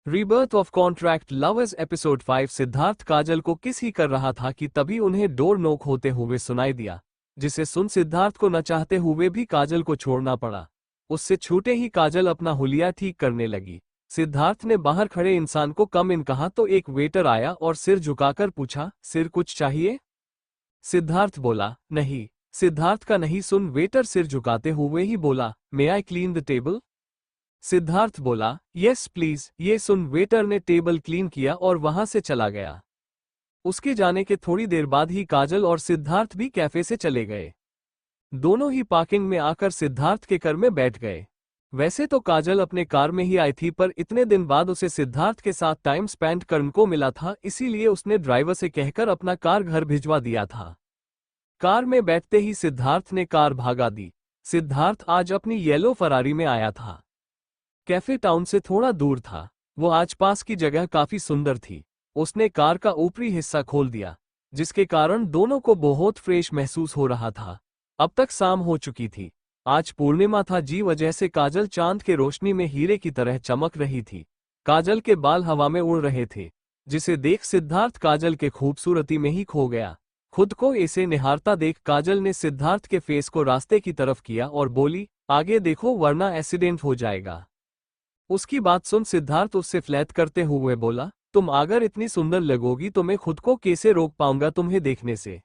Rebirth of contract lovers episode 5। Siddharth Kajal को kiss ही कर रहा था कि तभी उन्हें डोर नॉक होते हुए सुनाई दिया, जिसे सुन सिद्धार्थ को न चाहते हुए भी काजल को छोड़ना पड़ा। उससे छूटे ही काजल अपना हुलिया ठीक करने लगी। सिद्धार्थ ने बाहर खड़े इंसान को कम इन कहा तो एक वेटर आया और सिर झुकाकर पूछा, सिर कुछ चाहिए? सिद्धार्थ बोला, नहीं। सिद्धार्थ का नहीं सुन वेटर सिर झुकाते हुए ही बोला, may I clean the table? Siddharth बोला, यस प्लीज। ये सुन वेटर ने टेबल क्लीन किया और वहां से चला गया। उसके जाने के थोड़ी देर बाद ही काजल और सिद्धार्थ भी कैफे से चले गए। दोनों ही पार्किंग में आकर सिद्धार्थ के कार में बैठ गए। वैसे तो काजल अपने कार में ही आई थी, पर इतने दिन बाद उसे सिद्धार्थ के साथ टाइम स्पेंड करने को मिला था, इसीलिए उसने ड्राइवर से कहकर अपना कार घर भिजवा दिया था। कार में बैठते ही सिद्धार्थ ने कार भागा दी। सिद्धार्थ आज अपनी येलो फरारी में आया था। कैफे टाउन से थोड़ा दूर था। वो आसपास की जगह काफी सुंदर थी। उसने कार का ऊपरी हिस्सा खोल दिया, जिसके कारण दोनों को बहुत फ्रेश महसूस हो रहा था। अब तक शाम हो चुकी थी। आज पूर्णिमा था, जी वजह से काजल चांद के रोशनी में हीरे की तरह चमक रही थी। काजल के बाल हवा में उड़ रहे थे, जिसे देख सिद्धार्थ काजल के खूबसूरती में ही खो गया। खुद को ऐसे निहारता देख काजल ने सिद्धार्थ के फेस को रास्ते की तरफ किया और बोली, आगे देखो वरना एक्सीडेंट हो जाएगा। उसकी बात सुन सिद्धार्थ उससे फ्लैट करते हुए बोला, तुम अगर इतनी सुंदर लगोगी तो मैं खुद को कैसे रोक पाऊंगा तुम्हें देखने से।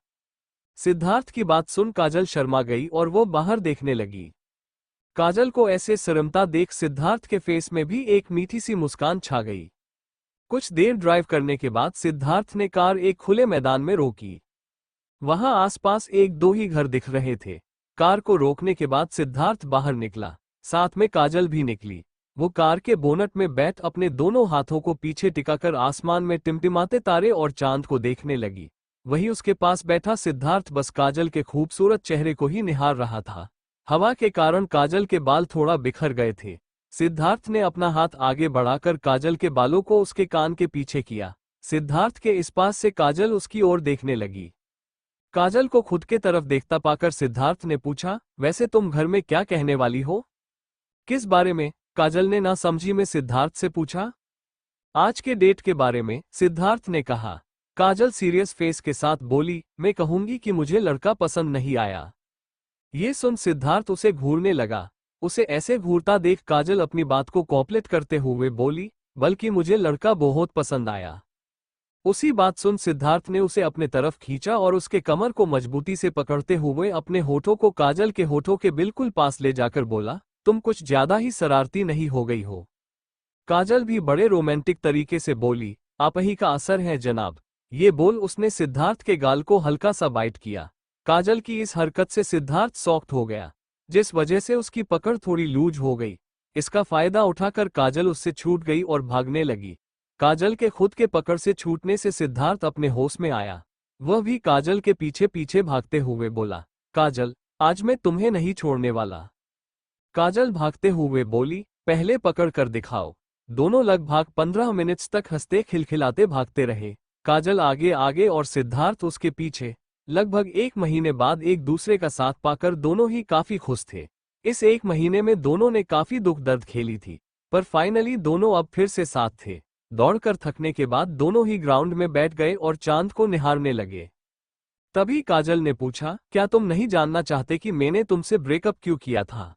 सिद्धार्थ की बात सुन काजल शर्मा गई और वो बाहर देखने लगी। काजल को ऐसे शर्मता देख सिद्धार्थ के फेस में भी एक मीठी सी मुस्कान छा गई। कुछ देर ड्राइव करने के बाद सिद्धार्थ ने कार एक खुले मैदान में रोकी। वहां आसपास एक दो ही घर दिख रहे थे। कार को रोकने के बाद सिद्धार्थ बाहर निकला, साथ में काजल भी निकली। वो कार के बोनट में बैठ अपने दोनों हाथों को पीछे टिकाकर आसमान में टिमटिमाते तारे और चांद को देखने लगी। वहीं उसके पास बैठा सिद्धार्थ बस काजल के खूबसूरत चेहरे को ही निहार रहा था। हवा के कारण काजल के बाल थोड़ा बिखर गए थे। सिद्धार्थ ने अपना हाथ आगे बढ़ाकर काजल के बालों को उसके कान के पीछे किया। सिद्धार्थ के इस पास से काजल उसकी ओर देखने लगी। काजल को खुद के तरफ देखता पाकर सिद्धार्थ ने पूछा, वैसे तुम घर में क्या कहने वाली हो? किस बारे में? काजल ने ना समझी में सिद्धार्थ से पूछा। आज के डेट के बारे में, सिद्धार्थ ने कहा। काजल सीरियस फेस के साथ बोली, मैं कहूंगी कि मुझे लड़का पसंद नहीं आया। ये सुन सिद्धार्थ उसे घूरने लगा। उसे ऐसे घूरता देख काजल अपनी बात को कॉम्प्लीट करते हुए बोली, बल्कि मुझे लड़का बहुत पसंद आया। उसी बात सुन सिद्धार्थ ने उसे अपने तरफ खींचा और उसके कमर को मजबूती से पकड़ते हुए अपने होठों को काजल के होठों के बिल्कुल पास ले जाकर बोला, तुम कुछ ज्यादा ही शरारती नहीं हो गई हो? काजल भी बड़े रोमांटिक तरीके से बोली, आप ही का असर है जनाब। ये बोल उसने सिद्धार्थ के गाल को हल्का सा बाइट किया। काजल की इस हरकत से सिद्धार्थ शॉक्ड हो गया, जिस वजह से उसकी पकड़ थोड़ी लूज हो गई। इसका फायदा उठाकर काजल उससे छूट गई और भागने लगी। काजल के खुद के पकड़ से छूटने से सिद्धार्थ अपने होश में आया। वह भी काजल के पीछे पीछे भागते हुए बोला, काजल, आज मैं तुम्हें नहीं छोड़ने वाला। काजल भागते हुए बोली, पहले पकड़ कर दिखाओ। दोनों लगभग 15 मिनट तक हंसते खिलखिलाते भागते रहे। काजल आगे आगे और सिद्धार्थ उसके पीछे। लगभग 1 महीने बाद एक दूसरे का साथ पाकर दोनों ही काफी खुश थे। इस 1 महीने में दोनों ने काफी दुख दर्द खेली थी, पर फाइनली दोनों अब फिर से साथ थे। दौड़कर थकने के बाद दोनों ही ग्राउंड में बैठ गए और चांद को निहारने लगे। तभी काजल ने पूछा, क्या तुम नहीं जानना चाहते कि मैंने तुमसे ब्रेकअप क्यों किया था?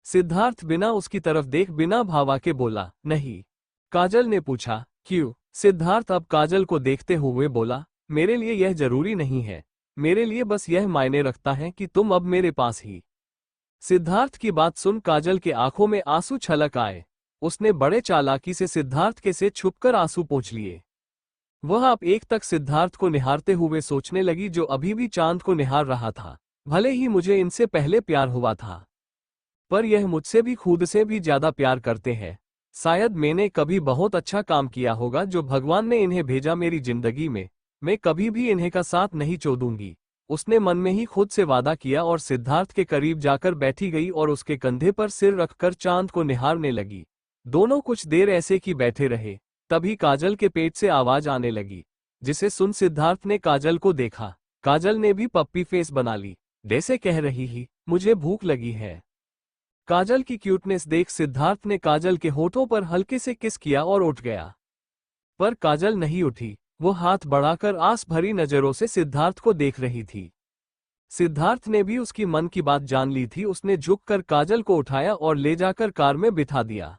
सिद्धार्थ बिना उसकी तरफ देख बिना भावा के बोला, नहीं। काजल ने पूछा, क्यों? सिद्धार्थ अब काजल को देखते हुए बोला, मेरे लिए यह जरूरी नहीं है। मेरे लिए बस यह मायने रखता है कि तुम अब मेरे पास ही। सिद्धार्थ की बात सुन काजल के आंखों में आंसू छलक आए। उसने बड़े चालाकी से सिद्धार्थ के से छुपकर आंसू पोंछ लिए। वह अब एक तक सिद्धार्थ को निहारते हुए सोचने लगी, जो अभी भी चांद को निहार रहा था, भले ही मुझे इनसे पहले प्यार हुआ था, पर यह मुझसे भी खुद से भी ज्यादा प्यार करते हैं। शायद मैंने कभी बहुत अच्छा काम किया होगा जो भगवान ने इन्हें भेजा मेरी जिंदगी में। मैं कभी भी इन्हें का साथ नहीं छोड़ूंगी। उसने मन में ही खुद से वादा किया और सिद्धार्थ के करीब जाकर बैठी गई और उसके कंधे पर सिर रखकर चांद को निहारने लगी। दोनों कुछ देर ऐसे की बैठे रहे। तभी काजल के पेट से आवाज आने लगी, जिसे सुन सिद्धार्थ ने काजल को देखा। काजल ने भी पप्पी फेस बना ली, जैसे कह रही ही, मुझे भूख लगी है। काजल की क्यूटनेस देख सिद्धार्थ ने काजल के होठों पर हल्के से किस किया और उठ गया। पर काजल नहीं उठी, वो हाथ बढ़ाकर आस भरी नजरों से सिद्धार्थ को देख रही थी। सिद्धार्थ ने भी उसकी मन की बात जान ली थी। उसने झुककर काजल को उठाया और ले जाकर कार में बिठा दिया।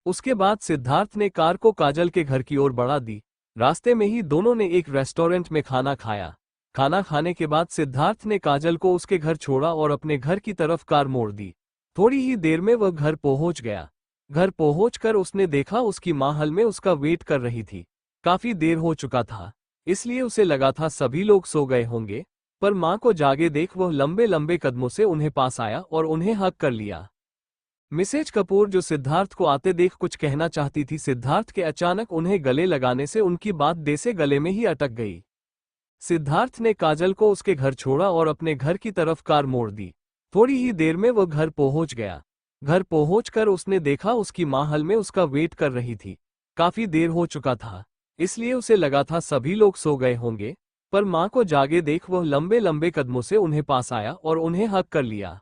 उसके बाद सिद्धार्थ ने कार को काजल के घर की ओर बढ़ा दी। रास्ते में ही दोनों ने एक रेस्टोरेंट में खाना खाया। खाना खाने के बाद सिद्धार्थ ने काजल को उसके घर छोड़ा और अपने घर की तरफ कार मोड़ दी। थोड़ी ही देर में वह घर पहुंच गया। घर पहुंचकर उसने देखा उसकी मां हल में उसका वेट कर रही थी। काफी देर हो चुका था, इसलिए उसे लगा था सभी लोग सो गए होंगे, पर मां को जागे देख वह लंबे लंबे कदमों से उन्हें पास आया और उन्हें हग कर लिया। मिसेज कपूर जो सिद्धार्थ को आते देख कुछ कहना चाहती थी, सिद्धार्थ के अचानक उन्हें गले लगाने से उनकी बात देसे गले में ही अटक गई। सिद्धार्थ ने काजल को उसके घर छोड़ा और अपने घर की तरफ कार मोड़ दी। थोड़ी ही देर में वह घर पहुंच गया। घर पहुंचकर उसने देखा उसकी मां हल में उसका वेट कर रही थी। काफी देर हो चुका था, इसलिए उसे लगा था सभी लोग सो गए होंगे, पर मां को जागे देख वह लंबे लंबे कदमों से उन्हें पास आया और उन्हें हग कर लिया।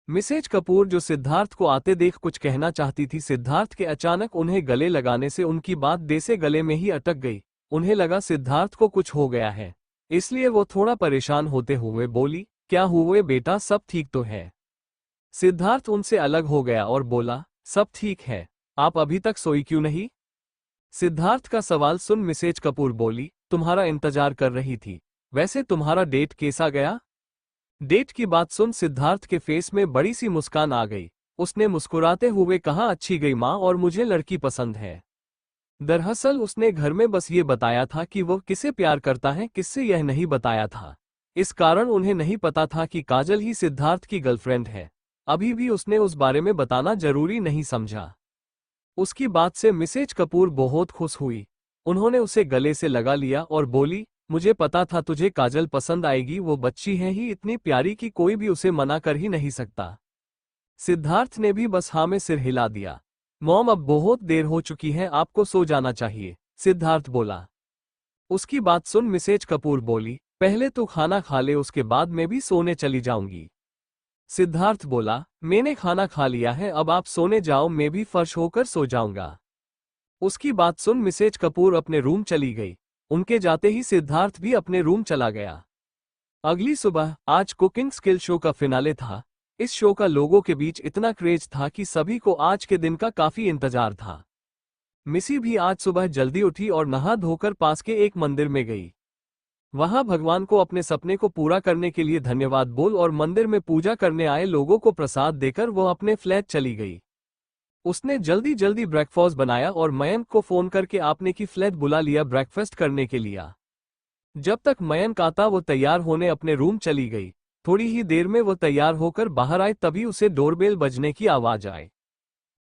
मिसेज कपूर जो सिद्धार्थ को आते देख कुछ कहना चाहती थी, सिद्धार्थ के अचानक उन्हें गले लगाने से उनकी बात देसे गले में ही अटक गई। उन्हें लगा सिद्धार्थ को कुछ हो गया है, इसलिए वो थोड़ा परेशान होते हुए बोली, क्या हुए बेटा, सब ठीक तो है? सिद्धार्थ उनसे अलग हो गया और बोला, सब ठीक है, आप अभी तक सोई क्यों नहीं? सिद्धार्थ का सवाल सुन मिसेज कपूर बोली, तुम्हारा इंतजार कर रही थी। वैसे तुम्हारा डेट कैसा गया? डेट की बात सुन सिद्धार्थ के फेस में बड़ी सी मुस्कान आ गई। उसने मुस्कुराते हुए कहा, अच्छी गई माँ, और मुझे लड़की पसंद है। दरअसल उसने घर में बस ये बताया था कि वो किसे प्यार करता है, किससे यह नहीं बताया था। इस कारण उन्हें नहीं पता था कि काजल ही सिद्धार्थ की गर्लफ्रेंड है। अभी भी उसने उस बारे में बताना जरूरी नहीं समझा। उसकी बात से मिसेज कपूर बहुत खुश हुई। उन्होंने उसे गले से लगा लिया और बोली, मुझे पता था तुझे काजल पसंद आएगी, वो बच्ची है ही इतनी प्यारी कि कोई भी उसे मना कर ही नहीं सकता। सिद्धार्थ ने भी बस हाँ में सिर हिला दिया। मॉम, अब बहुत देर हो चुकी है, आपको सो जाना चाहिए, सिद्धार्थ बोला। उसकी बात सुन मिसेज कपूर बोली, पहले तो खाना खा ले, उसके बाद मैं भी सोने चली जाऊंगी। सिद्धार्थ बोला, मैंने खाना खा लिया है, अब आप सोने जाओ, मैं भी फर्श होकर सो जाऊंगा। उसकी बात सुन मिसेज कपूर अपने रूम चली गई। उनके जाते ही सिद्धार्थ भी अपने रूम चला गया। अगली सुबह आज कुकिंग स्किल शो का फिनाले था। इस शो का लोगों के बीच इतना क्रेज था कि सभी को आज के दिन का काफी इंतजार था। मिसी भी आज सुबह जल्दी उठी और नहा धोकर पास के एक मंदिर में गई। वहां भगवान को अपने सपने को पूरा करने के लिए धन्यवाद बोल और मंदिर में पूजा करने आए लोगों को प्रसाद देकर वो अपने फ्लैट चली गई। उसने जल्दी जल्दी ब्रेकफास्ट बनाया और मयंक को फोन करके आपने की फ्लैट बुला लिया ब्रेकफास्ट करने के लिए। जब तक मयंक आता वो तैयार होने अपने रूम चली गई। थोड़ी ही देर में वो तैयार होकर बाहर आए, तभी उसे डोरबेल बजने की आवाज आई।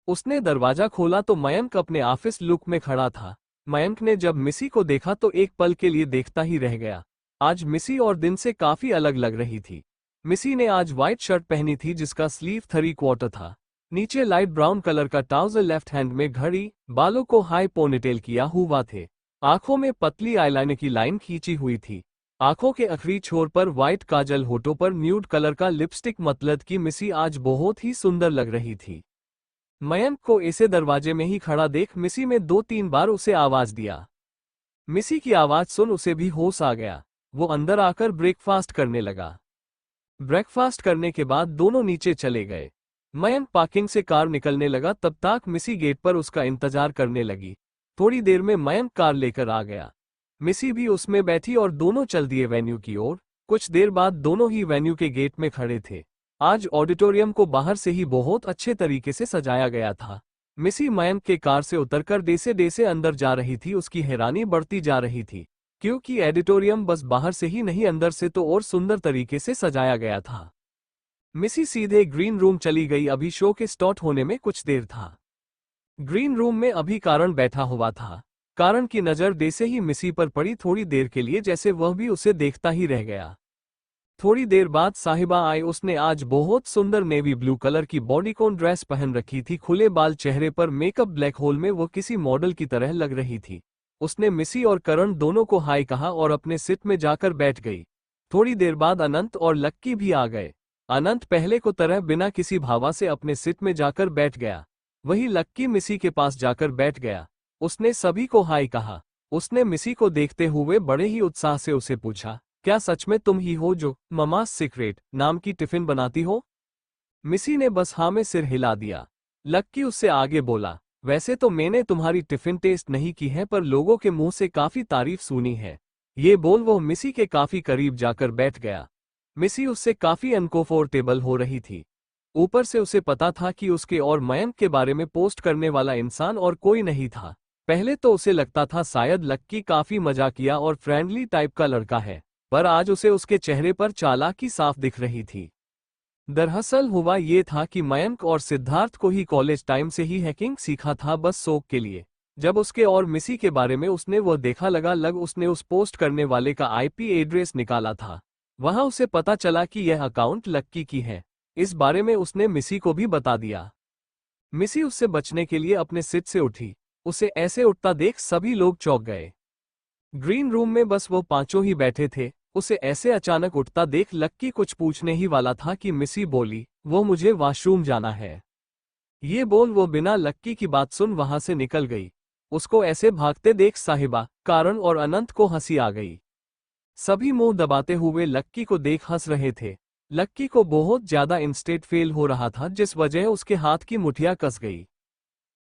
उसने दरवाजा खोला तो मयंक अपने ऑफिस लुक में खड़ा था। मयंक ने जब मिसी को देखा तो एक पल के लिए देखता ही रह गया। आज मिसी और दिन से काफी अलग लग रही थी। मिसी ने आज व्हाइट शर्ट पहनी थी जिसका स्लीव 3/4 था। नीचे लाइट ब्राउन कलर का ट्राउजर, लेफ्ट हैंड में घड़ी, बालों को हाई पोनीटेल किया हुआ थे। आंखों में पतली आईलाइनर की लाइन खींची हुई थी। आंखों के आखिरी छोर पर व्हाइट काजल, होठों पर न्यूड कलर का लिपस्टिक, मतलब कि मिसी आज बहुत ही सुंदर लग रही थी। मयंक को ऐसे दरवाजे में ही खड़ा देख मिसी में 2-3 बार उसे आवाज दिया। मिसी की आवाज सुन उसे भी होश आ गया। वो अंदर आकर ब्रेकफास्ट करने लगा। ब्रेकफास्ट करने के बाद दोनों नीचे चले गए। मयंक पार्किंग से कार निकलने लगा, तब तक मिसी गेट पर उसका इंतजार करने लगी। थोड़ी देर में मयंक कार लेकर आ गया। मिसी भी उसमें बैठी और दोनों चल दिए वेन्यू की ओर। कुछ देर बाद दोनों ही वेन्यू के गेट में खड़े थे। आज ऑडिटोरियम को बाहर से ही बहुत अच्छे तरीके से सजाया गया था। मिसी मयंक के कार से उतरकर जैसे जैसे अंदर जा रही थी उसकी हैरानी बढ़ती जा रही थी, क्योंकि ऑडिटोरियम बस बाहर से ही नहीं अंदर से तो और सुंदर तरीके से सजाया गया था। मिसी सीधे ग्रीन रूम चली गई। अभी शो के स्टार्ट होने में कुछ देर था। ग्रीन रूम में अभी कारण बैठा हुआ था। कारण की नजर जैसे ही मिसी पर पड़ी, थोड़ी देर के लिए जैसे वह भी उसे देखता ही रह गया। थोड़ी देर बाद साहिबा आई। उसने आज बहुत सुंदर नेवी ब्लू कलर की बॉडीकॉन ड्रेस पहन रखी थी। खुले बाल, चेहरे पर मेकअप, ब्लैक होल में वो किसी मॉडल की तरह लग रही थी। उसने मिसी और करण दोनों को हाय कहा और अपने सीट में जाकर बैठ गई। थोड़ी देर बाद अनंत और लक्की भी आ गए। अनंत पहले को तरह बिना किसी भावा से अपने सीट में जाकर बैठ गया। वही लक्की मिसी के पास जाकर बैठ गया। उसने सभी को हाय कहा। उसने मिसी को देखते हुए बड़े ही उत्साह से उसे पूछा, क्या सच में तुम ही हो जो ममास सीक्रेट नाम की टिफिन बनाती हो? मिसी ने बस हाँ में सिर हिला दिया। लक्की उससे आगे बोला, वैसे तो मैंने तुम्हारी टिफिन टेस्ट नहीं की है, पर लोगों के मुंह से काफी तारीफ सुनी है। ये बोल वो मिसी के काफी करीब जाकर बैठ गया। मिसी उससे काफी अनकंफर्टेबल हो रही थी। ऊपर से उसे पता था कि उसके और मयंक के बारे में पोस्ट करने वाला इंसान और कोई नहीं था। पहले तो उसे लगता था शायद लक्की काफी मजाकिया और फ्रेंडली टाइप का लड़का है, पर आज उसे उसके चेहरे पर चालाकी साफ दिख रही थी। दरअसल हुआ ये था कि मयंक और सिद्धार्थ को ही कॉलेज टाइम से ही हैकिंग सीखा था, बस शौक के लिए। जब उसके और मिसी के बारे में उसने वो देखा लग उसने उस पोस्ट करने वाले का आईपी एड्रेस निकाला था। वहां उसे पता चला कि यह अकाउंट लक्की की है। इस बारे में उसने मिसी को भी बता दिया। मिसी उससे बचने के लिए अपने सीट से उठी। उसे ऐसे उठता देख सभी लोग चौंक गए। ग्रीन रूम में बस वो पांचों ही बैठे थे। उसे ऐसे अचानक उठता देख लक्की कुछ पूछने ही वाला था कि मिसी बोली, वो मुझे वॉशरूम जाना है। ये बोल वो बिना लक्की की बात सुन वहां से निकल गई। उसको ऐसे भागते देख साहिबा, कारण और अनंत को हंसी आ गई। सभी मुंह दबाते हुए लक्की को देख हंस रहे थे। लक्की को बहुत ज्यादा इंस्टेंट फेल हो रहा था, जिस वजह उसके हाथ की मुठिया कस गई।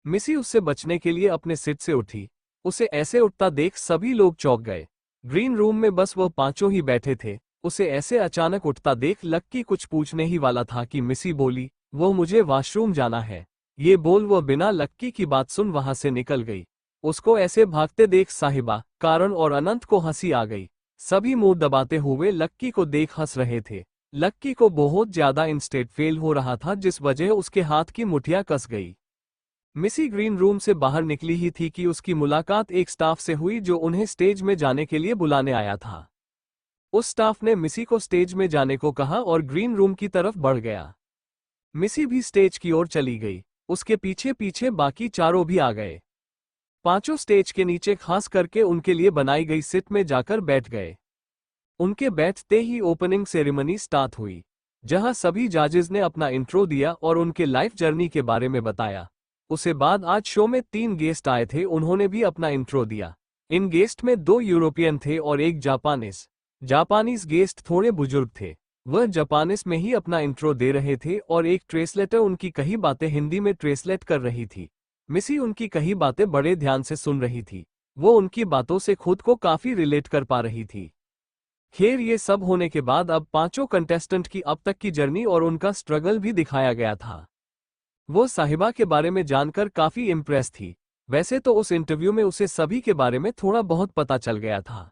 मिसी उससे बचने के लिए अपने सीट से उठी। उसे ऐसे उठता देख सभी लोग चौंक गए। ग्रीन रूम में बस वो पांचों ही बैठे थे। उसे ऐसे अचानक उठता देख लक्की कुछ पूछने ही वाला था कि मिसी बोली, वो मुझे वॉशरूम जाना है। ये बोल वो बिना लक्की की बात सुन वहां से निकल गई। उसको ऐसे भागते देख साहिबा, कारण और अनंत को हंसी आ गई। सभी मुंह दबाते हुए लक्की को देख हंस रहे थे। लक्की को बहुत ज्यादा इंस्टेंट फेल हो रहा था, जिस वजह उसके हाथ की मुठिया कस गई। मिसी ग्रीन रूम से बाहर निकली ही थी कि उसकी मुलाकात एक स्टाफ से हुई जो उन्हें स्टेज में जाने के लिए बुलाने आया था। उस स्टाफ ने मिसी को स्टेज में जाने को कहा और ग्रीन रूम की तरफ बढ़ गया। मिसी भी स्टेज की ओर चली गई। उसके पीछे पीछे बाकी चारों भी आ गए। पांचों स्टेज के नीचे खास करके उनके लिए बनाई गई सीट में जाकर बैठ गए। उनके बैठते ही ओपनिंग सेरेमनी स्टार्ट हुई, जहां सभी जजेस ने अपना इंट्रो दिया और उनके लाइफ जर्नी के बारे में बताया। उसे बाद आज शो में 3 गेस्ट आए थे, उन्होंने भी अपना इंट्रो दिया। इन गेस्ट में 2 यूरोपियन थे और एक जापानीज गेस्ट थोड़े बुजुर्ग थे। वह जापानीज में ही अपना इंट्रो दे रहे थे और एक ट्रेसलेटर उनकी कही बातें हिंदी में ट्रेसलेट कर रही थी। मिसी उनकी कही बातें बड़े ध्यान से सुन रही थी। वो उनकी बातों से खुद को काफी रिलेट कर पा रही थी। खैर ये सब होने के बाद अब पांचों कंटेस्टेंट की अब तक की जर्नी और उनका स्ट्रगल भी दिखाया गया था। वो साहिबा के बारे में जानकर काफी इम्प्रेस थी। वैसे तो उस इंटरव्यू में उसे सभी के बारे में थोड़ा बहुत पता चल गया था,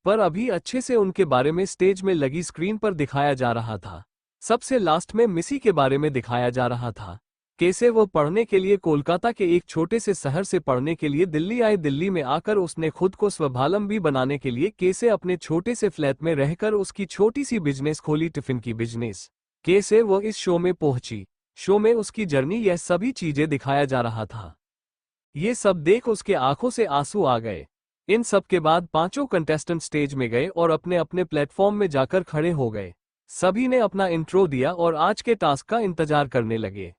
पर अभी अच्छे से उनके बारे में स्टेज में लगी स्क्रीन पर दिखाया जा रहा था। सबसे लास्ट में मिसी के बारे में दिखाया जा रहा था। कैसे वो पढ़ने के लिए कोलकाता के एक छोटे से शहर से पढ़ने के लिए दिल्ली आए। दिल्ली में आकर उसने खुद को स्वावलंबी बनाने के लिए कैसे अपने छोटे से फ्लैट में रहकर उसकी छोटी सी बिजनेस खोली, टिफिन की बिजनेस। कैसे वो इस शो में पहुंची, शो में उसकी जर्नी, यह सभी चीजें दिखाया जा रहा था। ये सब देख उसके आंखों से आंसू आ गए। इन सब के बाद पांचों कंटेस्टेंट स्टेज में गए और अपने अपने प्लेटफॉर्म में जाकर खड़े हो गए। सभी ने अपना इंट्रो दिया और आज के टास्क का इंतजार करने लगे।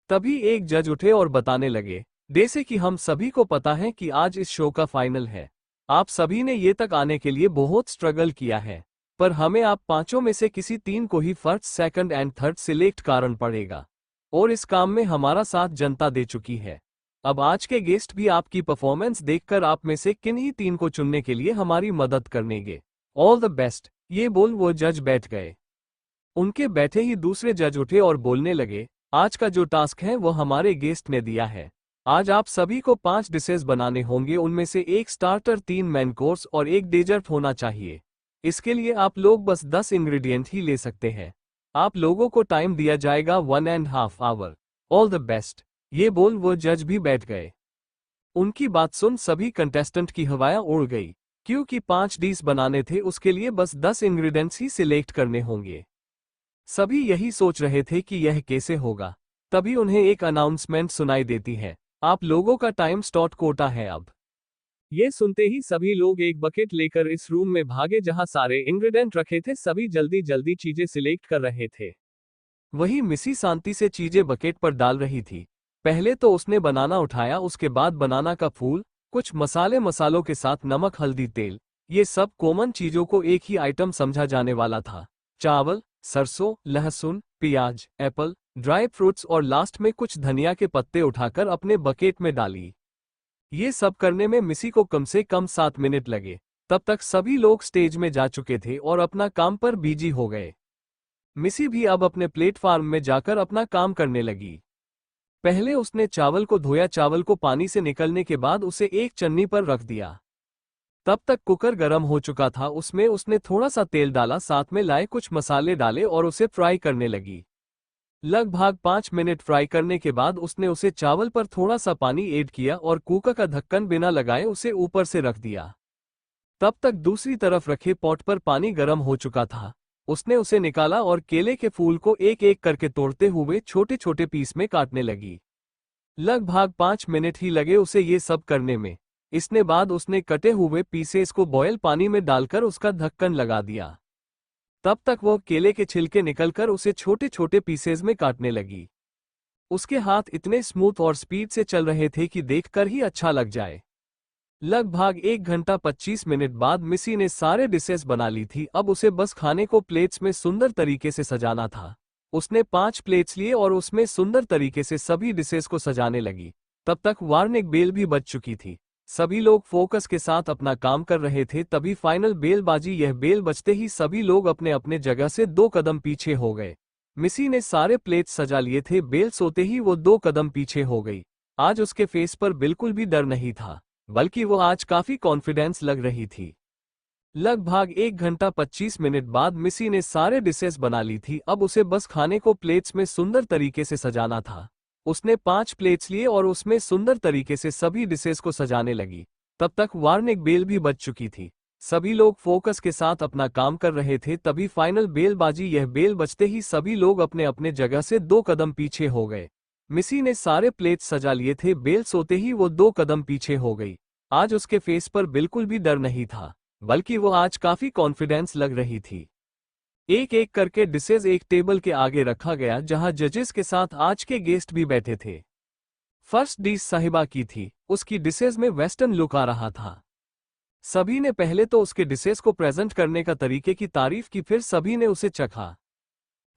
तभी एक जज उठे और बताने लगे, जैसे कि हम सभी को पता है कि आज इस शो का फाइनल है। आप सभी ने ये तक आने के लिए बहुत स्ट्रगल किया है, पर हमें आप पांचों में से किसी 3 को ही first, second and third select करना पड़ेगा। और इस काम में हमारा साथ जनता दे चुकी है। अब आज के गेस्ट भी आपकी परफॉर्मेंस देखकर आप में से किन्हीं 3 को चुनने के लिए हमारी मदद करेंगे। All the best. ये बोल वो जज बैठ गए। उनके बैठे ही दूसरे जज उठे और बोलने लगे, आज का जो टास्क है वो हमारे गेस्ट ने दिया है। आज आप सभी को 5 डिशेस बनाने होंगे, उनमें से 1 स्टार्टर, 3 मेन कोर्स और 1 डेजर्ट होना चाहिए। इसके लिए आप लोग बस 10 इंग्रेडिएंट ही ले सकते हैं। आप लोगों को टाइम दिया जाएगा 1.5 आवर। All the best. ये बोल वो जज भी बैठ गए। उनकी बात सुन सभी कंटेस्टेंट की हवाएं उड़ गई, क्योंकि 5 डिश बनाने थे, उसके लिए बस 10 इंग्रेडिएंट्स ही सिलेक्ट करने होंगे। सभी यही सोच रहे थे कि यह कैसे होगा। तभी उन्हें एक अनाउंसमेंट सुनाई देती है, आप लोगों का टाइम स्लॉट कोटा है अब। ये सुनते ही सभी लोग एक बकेट लेकर इस रूम में भागे जहां सारे इंग्रेडिएंट रखे थे। सभी जल्दी जल्दी चीजें सिलेक्ट कर रहे थे। वही मिसी शांति से चीजें बकेट पर डाल रही थी। पहले तो उसने बनाना उठाया, उसके बाद बनाना का फूल, कुछ मसालों के साथ नमक, हल्दी, तेल, ये सब कॉमन चीजों को एक ही आइटम समझा जाने वाला था। चावल, सरसों, लहसुन, प्याज, एप्पल, ड्राई फ्रूट्स और लास्ट में कुछ धनिया के पत्ते उठाकर अपने बकेट में डाली। ये सब करने में मिसी को कम से कम 7 मिनट लगे। तब तक सभी लोग स्टेज में जा चुके थे और अपना काम पर बिजी हो गए। मिसी भी अब अपने प्लेटफॉर्म में जाकर अपना काम करने लगी। पहले उसने चावल को धोया। चावल को पानी से निकलने के बाद उसे एक चन्नी पर रख दिया। तब तक कुकर गर्म हो चुका था। उसमें उसने थोड़ा सा तेल डाला, साथ में लाए कुछ मसाले डाले और उसे फ्राई करने लगी। लगभग 5 मिनट फ्राई करने के बाद उसने उसे चावल पर थोड़ा सा पानी ऐड किया और कुकर का ढक्कन बिना लगाए उसे ऊपर से रख दिया। तब तक दूसरी तरफ रखे पॉट पर पानी गर्म हो चुका था। उसने उसे निकाला और केले के फूल को एक एक करके तोड़ते हुए छोटे छोटे पीस में काटने लगी। लगभग 5 मिनट ही लगे उसे ये सब करने में। इसने बाद उसने कटे हुए पीसेस को बॉयल पानी में डालकर उसका ढक्कन लगा दिया। तब तक वह केले के छिलके निकलकर उसे छोटे छोटे पीसेस में काटने लगी। उसके हाथ इतने स्मूथ और स्पीड से चल रहे थे कि देखकर ही अच्छा लग जाए। लगभग 1 घंटा 25 मिनट बाद मिसी ने सारे डिशेस बना ली थी। अब उसे बस खाने को प्लेट्स में सुंदर तरीके से सजाना था। उसने 5 प्लेट्स लिए और उसमें सुंदर तरीके से सभी डिशेस को सजाने लगी। तब तक वार्निंग बेल भी बज चुकी थी। सभी लोग फोकस के साथ अपना काम कर रहे थे। तभी फाइनल बेल बाजी। यह बेल बजते ही सभी लोग अपने अपने जगह से 2 कदम पीछे हो गए। मिसी ने सारे प्लेट्स सजा लिए थे। बेल सोते ही वो 2 कदम पीछे हो गई। आज उसके फेस पर बिल्कुल भी डर नहीं था, बल्कि वो आज काफी कॉन्फिडेंस लग रही थी। लगभग 1 घंटा 25 मिनट बाद मिसी ने सारे डिशेस बना ली थी। अब उसे बस खाने को प्लेट्स में सुंदर तरीके से सजाना था। उसने 5 प्लेट्स लिए और उसमें सुंदर तरीके से सभी डिशेस को सजाने लगी। तब तक वार्निंग बेल भी बज चुकी थी। सभी लोग फोकस के साथ अपना काम कर रहे थे। तभी फाइनल बेल बाजी। यह बेल बजते ही सभी लोग अपने अपने जगह से 2 कदम पीछे हो गए। मिसी ने सारे प्लेट्स सजा लिए थे। बेल सोते ही वो 2 कदम पीछे हो गई। आज उसके फेस पर बिल्कुल भी डर नहीं था, बल्कि वो आज काफी कॉन्फिडेंस लग रही थी। एक एक करके डिशेज एक टेबल के आगे रखा गया, जहां जजेस के साथ आज के गेस्ट भी बैठे थे। फर्स्ट डिश साहिबा की थी। उसकी डिशेज में वेस्टर्न लुक आ रहा था। सभी ने पहले तो उसके डिशेज को प्रेजेंट करने का तरीके की तारीफ की, फिर सभी ने उसे चखा।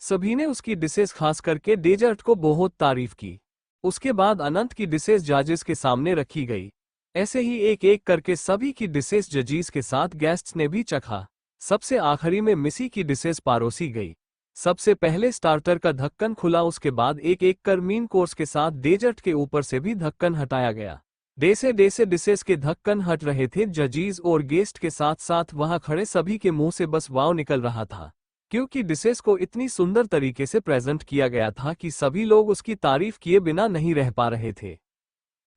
सभी ने उसकी डिशेज खास करके डेजर्ट को बहुत तारीफ की। उसके बाद अनंत की डिशेज जजेस के सामने रखी गई। ऐसे ही एक एक करके सभी की डिशेज जजीज के साथ गेस्ट्स ने भी चखा। सबसे आखिरी में मिसी की डिशेज पारोसी गई। सबसे पहले स्टार्टर का ढक्कन खुला, उसके बाद एक एक कर मेन कोर्स के साथ डेजर्ट के ऊपर से भी ढक्कन हटाया गया। जैसे जैसे डिशेज के ढक्कन हट रहे थे, जजीज और गेस्ट के साथ साथ वहां खड़े सभी के मुंह से बस वाव निकल रहा था, क्योंकि डिशेज को इतनी सुंदर तरीके से प्रेजेंट किया गया था कि सभी लोग उसकी तारीफ किए बिना नहीं रह पा रहे थे।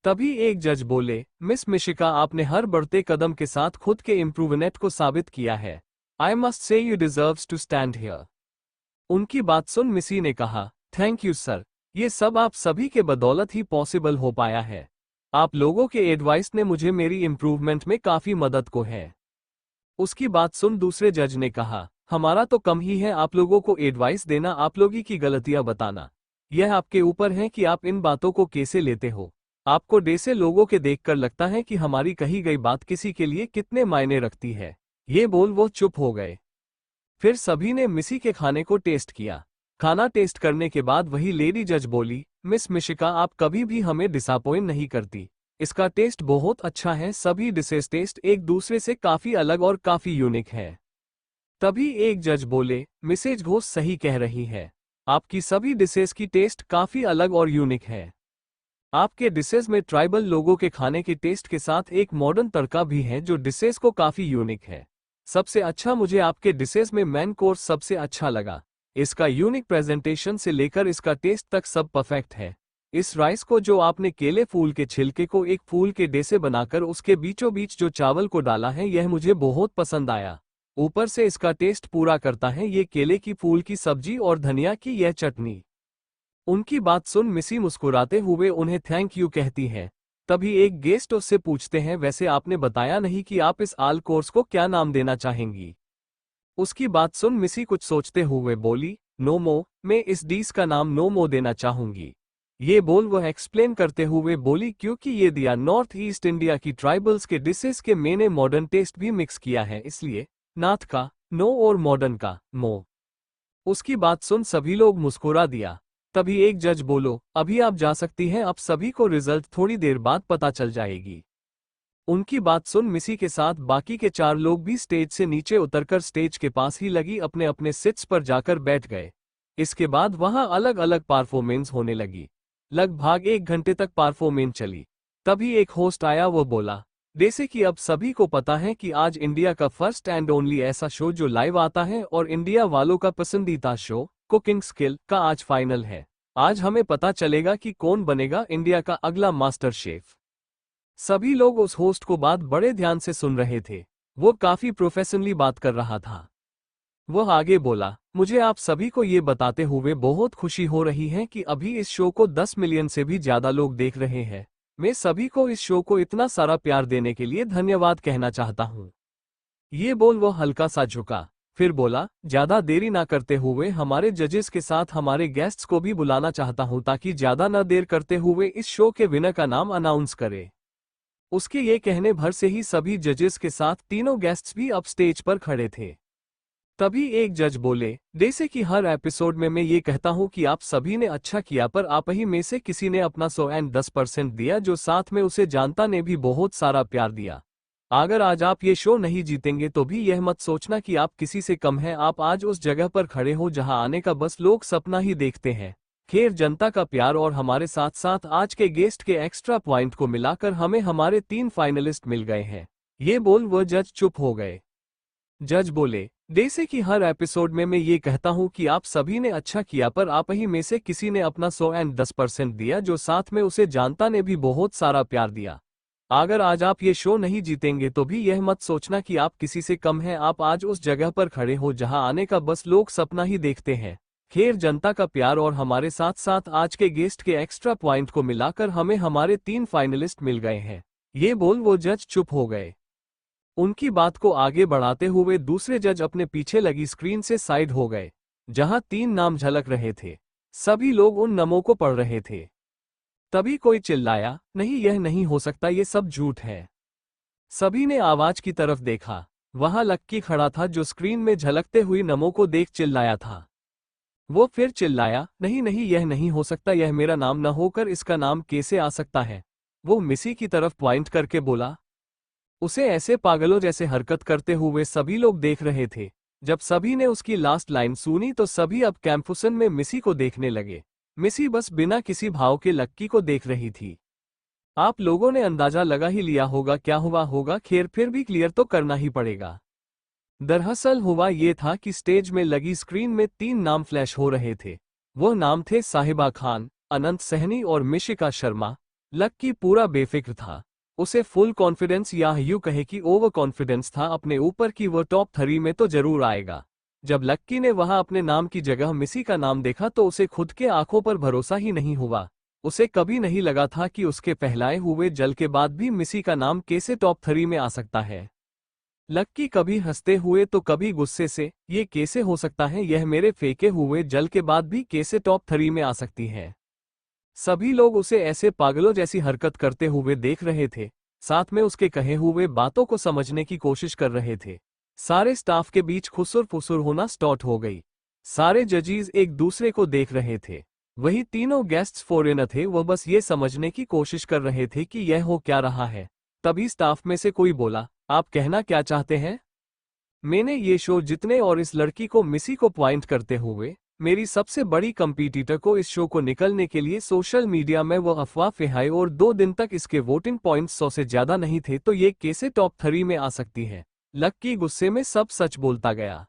तभी एक जज बोले, मिस मिशिका, आपने हर बढ़ते कदम के साथ खुद के इम्प्रूवमेंट को साबित किया है। I must say you deserves to stand here. उनकी बात सुन मिसी ने कहा, थैंक यू सर, ये सब आप सभी के बदौलत ही पॉसिबल हो पाया है। आप लोगों के एडवाइस ने मुझे मेरी इम्प्रूवमेंट में काफी मदद को है। उसकी बात सुन दूसरे जज ने कहा, हमारा तो कम ही है आप लोगों को एडवाइस देना, आप लोगों की गलतियां बताना। यह आपके ऊपर है कि आप इन बातों को कैसे लेते हो। आपको जैसे लोगों के देखकर लगता है कि हमारी कही गई बात किसी के लिए कितने मायने रखती है। ये बोल वो चुप हो गए। फिर सभी ने मिसी के खाने को टेस्ट किया। खाना टेस्ट करने के बाद वही लेडी जज बोली, मिस मिशिका, आप कभी भी हमें डिसअपॉइंट नहीं करती। इसका टेस्ट बहुत अच्छा है। सभी डिशेस टेस्ट एक दूसरे से काफी अलग और काफी यूनिक है। तभी एक जज बोले, मिसेज घोष सही कह रही है, आपकी सभी डिशेस की टेस्ट काफी अलग और यूनिक है। आपके डिशेस में ट्राइबल लोगों के खाने के टेस्ट के साथ एक मॉडर्न तड़का भी है जो डिशेस को काफी यूनिक है। सबसे अच्छा मुझे आपके डिशेस में मेन कोर्स सबसे अच्छा लगा। इसका यूनिक प्रेजेंटेशन से लेकर इसका टेस्ट तक सब परफेक्ट है। इस राइस को जो आपने केले फूल के छिलके को एक फूल के जैसे बनाकर उसके बीचों बीच जो चावल को डाला है, यह मुझे बहुत पसंद आया। ऊपर से इसका टेस्ट पूरा करता है ये केले की फूल की सब्जी और धनिया की यह चटनी। उनकी बात सुन मिसी मुस्कुराते हुए उन्हें थैंक यू कहती है। तभी एक गेस्ट उससे पूछते हैं, वैसे आपने बताया नहीं कि आप इस आल कोर्स को क्या नाम देना चाहेंगी। उसकी बात सुन मिसी कुछ सोचते हुए बोली, नोमो, मैं इस डिश का नाम नोमो देना चाहूंगी। ये बोल वह एक्सप्लेन करते हुए बोली, क्योंकि ये दिया नॉर्थ ईस्ट इंडिया की ट्राइबल्स के डिशेस के मैंने मॉडर्न टेस्ट भी मिक्स किया है, इसलिए नाथ का नो और मॉडर्न का मो। उसकी बात सुन सभी लोग मुस्कुरा दिया। तभी एक जज बोलो, अभी आप जा सकती हैं, अब सभी को रिजल्ट थोड़ी देर बाद पता चल जाएगी। उनकी बात सुन मिसी के साथ बाकी के 4 लोग भी स्टेज से नीचे उतरकर स्टेज के पास ही लगी अपने अपने सीट्स पर जाकर बैठ गए। इसके बाद वहां अलग अलग परफॉर्मेंस होने लगी। लगभग 1 घंटे तक परफॉर्मेंस चली। तभी एक होस्ट आया, वो बोला, जैसे कि अब सभी को पता है कि आज इंडिया का फर्स्ट एंड ओनली ऐसा शो जो लाइव आता है और इंडिया वालों का पसंदीदा शो कुकिंग स्किल का आज फाइनल है। आज हमें पता चलेगा कि कौन बनेगा इंडिया का अगला मास्टर शेफ। सभी लोग उस होस्ट को बात बड़े ध्यान से सुन रहे थे। वो काफी प्रोफेशनली बात कर रहा था। वह आगे बोला, मुझे आप सभी को ये बताते हुए बहुत खुशी हो रही है कि अभी इस शो को 10 मिलियन से भी ज्यादा लोग देख रहे हैं। मैं सभी को इस शो को इतना सारा प्यार देने के लिए धन्यवाद कहना चाहता हूँ। ये बोल वो हल्का सा झुका, फिर बोला, ज्यादा देरी ना करते हुए हमारे जजेस के साथ हमारे गेस्ट्स को भी बुलाना चाहता हूँ ताकि ज्यादा न देर करते हुए इस शो के विनर का नाम अनाउंस करे। उसके ये कहने भर से ही सभी जजेस के साथ तीनों गेस्ट्स भी अब स्टेज पर खड़े थे। तभी एक जज बोले, जैसे कि हर एपिसोड में मैं ये कहता हूँ कि आप सभी ने अच्छा किया, पर आप ही में से किसी ने अपना 110% दिया, जो साथ में उसे जानता ने भी बहुत सारा प्यार दिया। अगर आज आप ये शो नहीं जीतेंगे तो भी यह मत सोचना कि आप किसी से कम हैं। आप आज उस जगह पर खड़े हो जहां आने का बस लोग सपना ही देखते हैं। खैर, जनता का प्यार और हमारे साथ साथ आज के गेस्ट के एक्स्ट्रा पॉइंट को मिलाकर हमें हमारे 3 फाइनलिस्ट मिल गए हैं। ये बोल वह जज चुप हो गए। जज बोले, जैसे कि हर एपिसोड में मैं ये कहता हूँ कि आप सभी ने अच्छा किया, पर आप ही में से किसी ने अपना 110% दिया, जो साथ में उसे जानता ने भी बहुत सारा प्यार दिया। अगर आज आप ये शो नहीं जीतेंगे तो भी यह मत सोचना कि आप किसी से कम हैं। आप आज उस जगह पर खड़े हो जहां आने का बस लोग सपना ही देखते हैं। खैर, जनता का प्यार और हमारे साथ साथ आज के गेस्ट के एक्स्ट्रा पॉइंट को मिलाकर हमें हमारे 3 फाइनलिस्ट मिल गए हैं। ये बोल वो जज चुप हो गए। उनकी बात को आगे बढ़ाते हुए दूसरे जज अपने पीछे लगी स्क्रीन से साइड हो गए, जहां 3 नाम झलक रहे थे। सभी लोग उन नामों को पढ़ रहे थे। तभी कोई चिल्लाया, नहीं, यह नहीं हो सकता, ये सब झूठ है। सभी ने आवाज की तरफ देखा। वहां लक्की खड़ा था, जो स्क्रीन में झलकते हुए नामों को देख चिल्लाया था। वो फिर चिल्लाया, नहीं नहीं, यह नहीं हो सकता, यह मेरा नाम न होकर इसका नाम कैसे आ सकता है। वो मिसी की तरफ पॉइंट करके बोला। उसे ऐसे पागलों जैसे हरकत करते हुए सभी लोग देख रहे थे। जब सभी ने उसकी लास्ट लाइन सुनी तो सभी अब कैंपुसन में मिसी को देखने लगे। मिसी बस बिना किसी भाव के लक्की को देख रही थी। आप लोगों ने अंदाजा लगा ही लिया होगा क्या हुआ होगा, खैर फिर भी क्लियर तो करना ही पड़ेगा। दरअसल हुआ ये था कि स्टेज में लगी स्क्रीन में 3 नाम फ्लैश हो रहे थे। वो नाम थे साहिबा खान, अनंत सहनी और मिशिका शर्मा। लक्की पूरा बेफिक्र था। उसे फुल कॉन्फिडेंस या यूं कहे कि ओवर कॉन्फिडेंस था अपने ऊपर कि वो टॉप 3 में तो जरूर आएगा। जब लक्की ने वहां अपने नाम की जगह मिसी का नाम देखा तो उसे खुद के आंखों पर भरोसा ही नहीं हुआ। उसे कभी नहीं लगा था कि उसके पहलाए हुए जल के बाद भी मिसी का नाम कैसे टॉप 3 में आ सकता है। लक्की कभी हंसते हुए तो कभी गुस्से से, ये कैसे हो सकता है, यह मेरे फेंके हुए जल के बाद भी कैसे टॉप 3 में आ सकती है। सभी लोग उसे ऐसे पागलों जैसी हरकत करते हुए देख रहे थे, साथ में उसके कहे हुए बातों को समझने की कोशिश कर रहे थे। सारे स्टाफ के बीच खुसुर फुसुर होना स्टार्ट हो गई। सारे जजीज एक दूसरे को देख रहे थे। वही तीनों गेस्ट्स फॉरेनर थे, वो बस ये समझने की कोशिश कर रहे थे कि यह हो क्या रहा है। तभी स्टाफ में से कोई बोला, आप कहना क्या चाहते हैं? मैंने ये शो जितने और इस लड़की को मिसी को पॉइंट करते हुए मेरी सबसे बड़ी कंपीटिटर को इस शो को निकलने के लिए सोशल मीडिया में वो अफवाह फैलाई और 2 दिन तक इसके वोटिंग पॉइंट्स 100 से ज्यादा नहीं थे, तो ये कैसे टॉप 3 में आ सकती है। लक्की गुस्से में सब सच बोलता गया।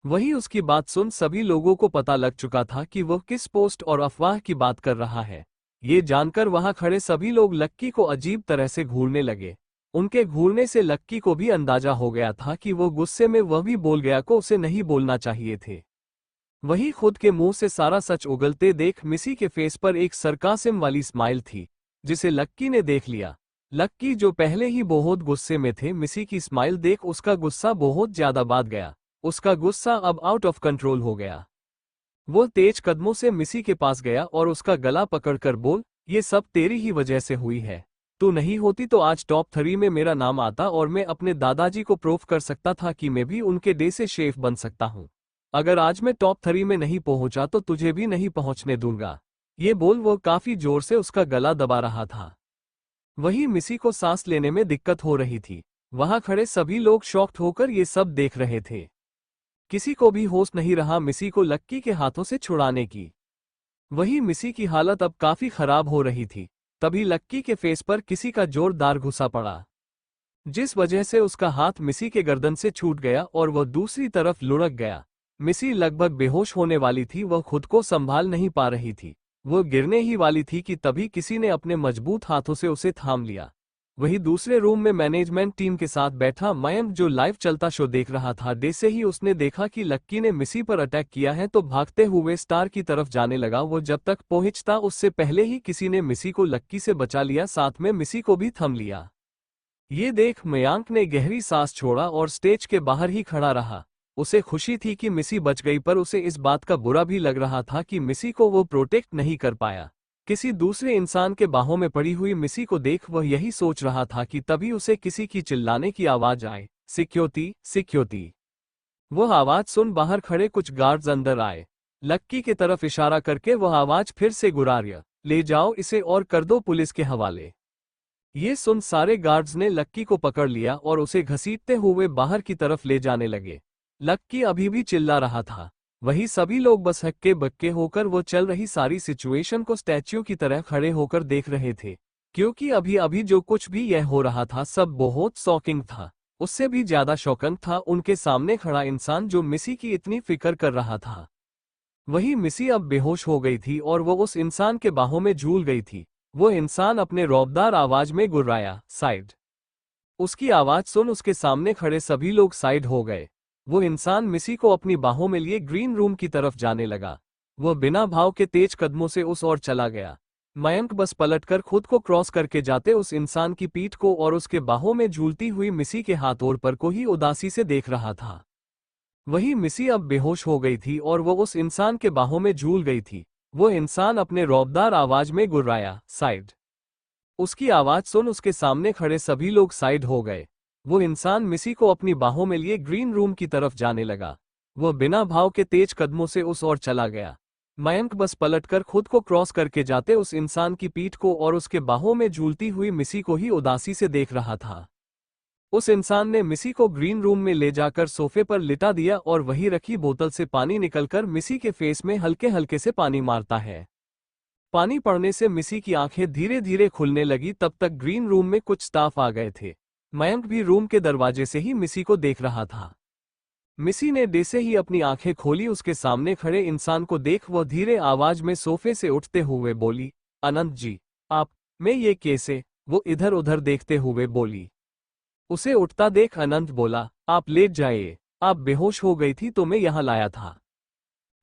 वही उसकी बात सुन सभी लोगों को पता लग चुका था कि वह किस पोस्ट और अफवाह की बात कर रहा है। ये जानकर वहां खड़े सभी लोग लक्की को अजीब तरह से घूरने लगे। उनके घूरने से लक्की को भी अंदाजा हो गया था कि वो गुस्से में वह भी बोल गया को उसे नहीं बोलना चाहिए थे। वही खुद के मुंह से सारा सच उगलते देख मिसी के फेस पर एक सरकासिम वाली स्माइल थी, जिसे लक्की ने देख लिया। लक्की जो पहले ही बहुत गुस्से में थे, मिसी की स्माइल देख उसका गुस्सा बहुत ज्यादा बढ़ गया। उसका गुस्सा अब आउट ऑफ कंट्रोल हो गया। वो तेज कदमों से मिसी के पास गया और उसका गला पकड़कर बोल, ये सब तेरी ही वजह से हुई है। तू नहीं होती तो आज टॉप 3 में मेरा नाम आता और मैं अपने दादाजी को प्रूफ कर सकता था कि मैं भी उनके डे से शेफ बन सकता हूँ। अगर आज मैं टॉप 3 में नहीं पहुंचा तो तुझे भी नहीं पहुंचने दूंगा। ये बोल वो काफी जोर से उसका गला दबा रहा था। वही मिसी को सांस लेने में दिक्कत हो रही थी। वहां खड़े सभी लोग शॉक्ड होकर ये सब देख रहे थे। किसी को भी होश नहीं रहा मिसी को लक्की के हाथों से छुड़ाने की। वही मिसी की हालत अब काफी खराब हो रही थी। तभी लक्की के फेस पर किसी का जोरदार घुसा पड़ा, जिस वजह से उसका हाथ मिसी के गर्दन से छूट गया और वह दूसरी तरफ लुढ़क गया। मिसी लगभग बेहोश होने वाली थी, वह खुद को संभाल नहीं पा रही थी। वो गिरने ही वाली थी कि तभी किसी ने अपने मजबूत हाथों से उसे थाम लिया। वही दूसरे रूम में मैनेजमेंट टीम के साथ बैठा मयंक, जो लाइव चलता शो देख रहा था, जैसे ही उसने देखा कि लक्की ने मिसी पर अटैक किया है तो भागते हुए स्टार की तरफ जाने लगा। वो जब तक पहुंचता उससे पहले ही किसी ने मिसी को लक्की से बचा लिया, साथ में मिसी को भी थम लिया। ये देख मयंक ने गहरी सांस छोड़ा और स्टेज के बाहर ही खड़ा रहा। उसे खुशी थी कि मिसी बच गई, पर उसे इस बात का बुरा भी लग रहा था कि मिसी को वो प्रोटेक्ट नहीं कर पाया। किसी दूसरे इंसान के बाहों में पड़ी हुई मिसी को देख वह यही सोच रहा था कि तभी उसे किसी की चिल्लाने की आवाज आए, सिक्योरिटी सिक्योरिटी। वह आवाज सुन बाहर खड़े कुछ गार्ड्स अंदर आए। लक्की की तरफ इशारा करके वह आवाज फिर से गुर्राया, ले जाओ इसे और कर दो पुलिस के हवाले। ये सुन सारे गार्ड्स ने लक्की को पकड़ लिया और उसे घसीटते हुए बाहर की तरफ ले जाने लगे। लक्की अभी भी चिल्ला रहा था। वही सभी लोग बस हक्के बक्के होकर वो चल रही सारी सिचुएशन को स्टैच्यू की तरह खड़े होकर देख रहे थे, क्योंकि अभी अभी जो कुछ भी यह हो रहा था सब बहुत शॉकिंग था। उससे भी ज्यादा शॉकिंग था उनके सामने खड़ा इंसान जो मिसी की इतनी फिक्र कर रहा था। वही मिसी अब बेहोश हो गई थी और वो उस इंसान के बाहों में झूल गई थी। वो इंसान अपने रौबदार आवाज में गुर्राया, साइड। उसकी आवाज सुन उसके सामने खड़े सभी लोग साइड हो गए। वो इंसान मिसी को अपनी बाहों में लिए ग्रीन रूम की तरफ जाने लगा। वह बिना भाव के तेज कदमों से उस ओर चला गया। मयंक बस पलटकर खुद को क्रॉस करके जाते उस इंसान की पीठ को और उसके बाहों में झूलती हुई मिसी के हाथ और पर को ही उदासी से देख रहा था। वही मिसी अब बेहोश हो गई थी और वो उस इंसान के बाहों में झूल गई थी। वो इंसान अपने रौबदार आवाज में गुर्राया, साइड। उसकी आवाज सुन उसके सामने खड़े सभी लोग साइड हो गए। वो इंसान मिसी को अपनी बाहों में लिए ग्रीन रूम की तरफ जाने लगा। वह बिना भाव के तेज कदमों से उस ओर चला गया। मयंक बस पलटकर खुद को क्रॉस करके जाते उस इंसान की पीठ को और उसके बाहों में झूलती हुई मिसी को ही उदासी से देख रहा था। उस इंसान ने मिसी को ग्रीन रूम में ले जाकर सोफे पर लिटा दिया और वही रखी बोतल से पानी निकलकर मिसी के फेस में हल्के हल्के से पानी मारता है। पानी पड़ने से मिसी की आंखें धीरे धीरे खुलने लगी। तब तक ग्रीन रूम में कुछ स्टाफ आ गए थे। मयंक भी रूम के दरवाजे से ही मिसी को देख रहा था। मिसी ने जैसे ही अपनी आंखें खोली उसके सामने खड़े इंसान को देख वह धीरे आवाज में सोफे से उठते हुए बोली, अनंत जी, आप, मैं ये कैसे? वो इधर उधर देखते हुए बोली। उसे उठता देख अनंत बोला, आप लेट जाइए, आप बेहोश हो गई थी तो मैं यहाँ लाया था।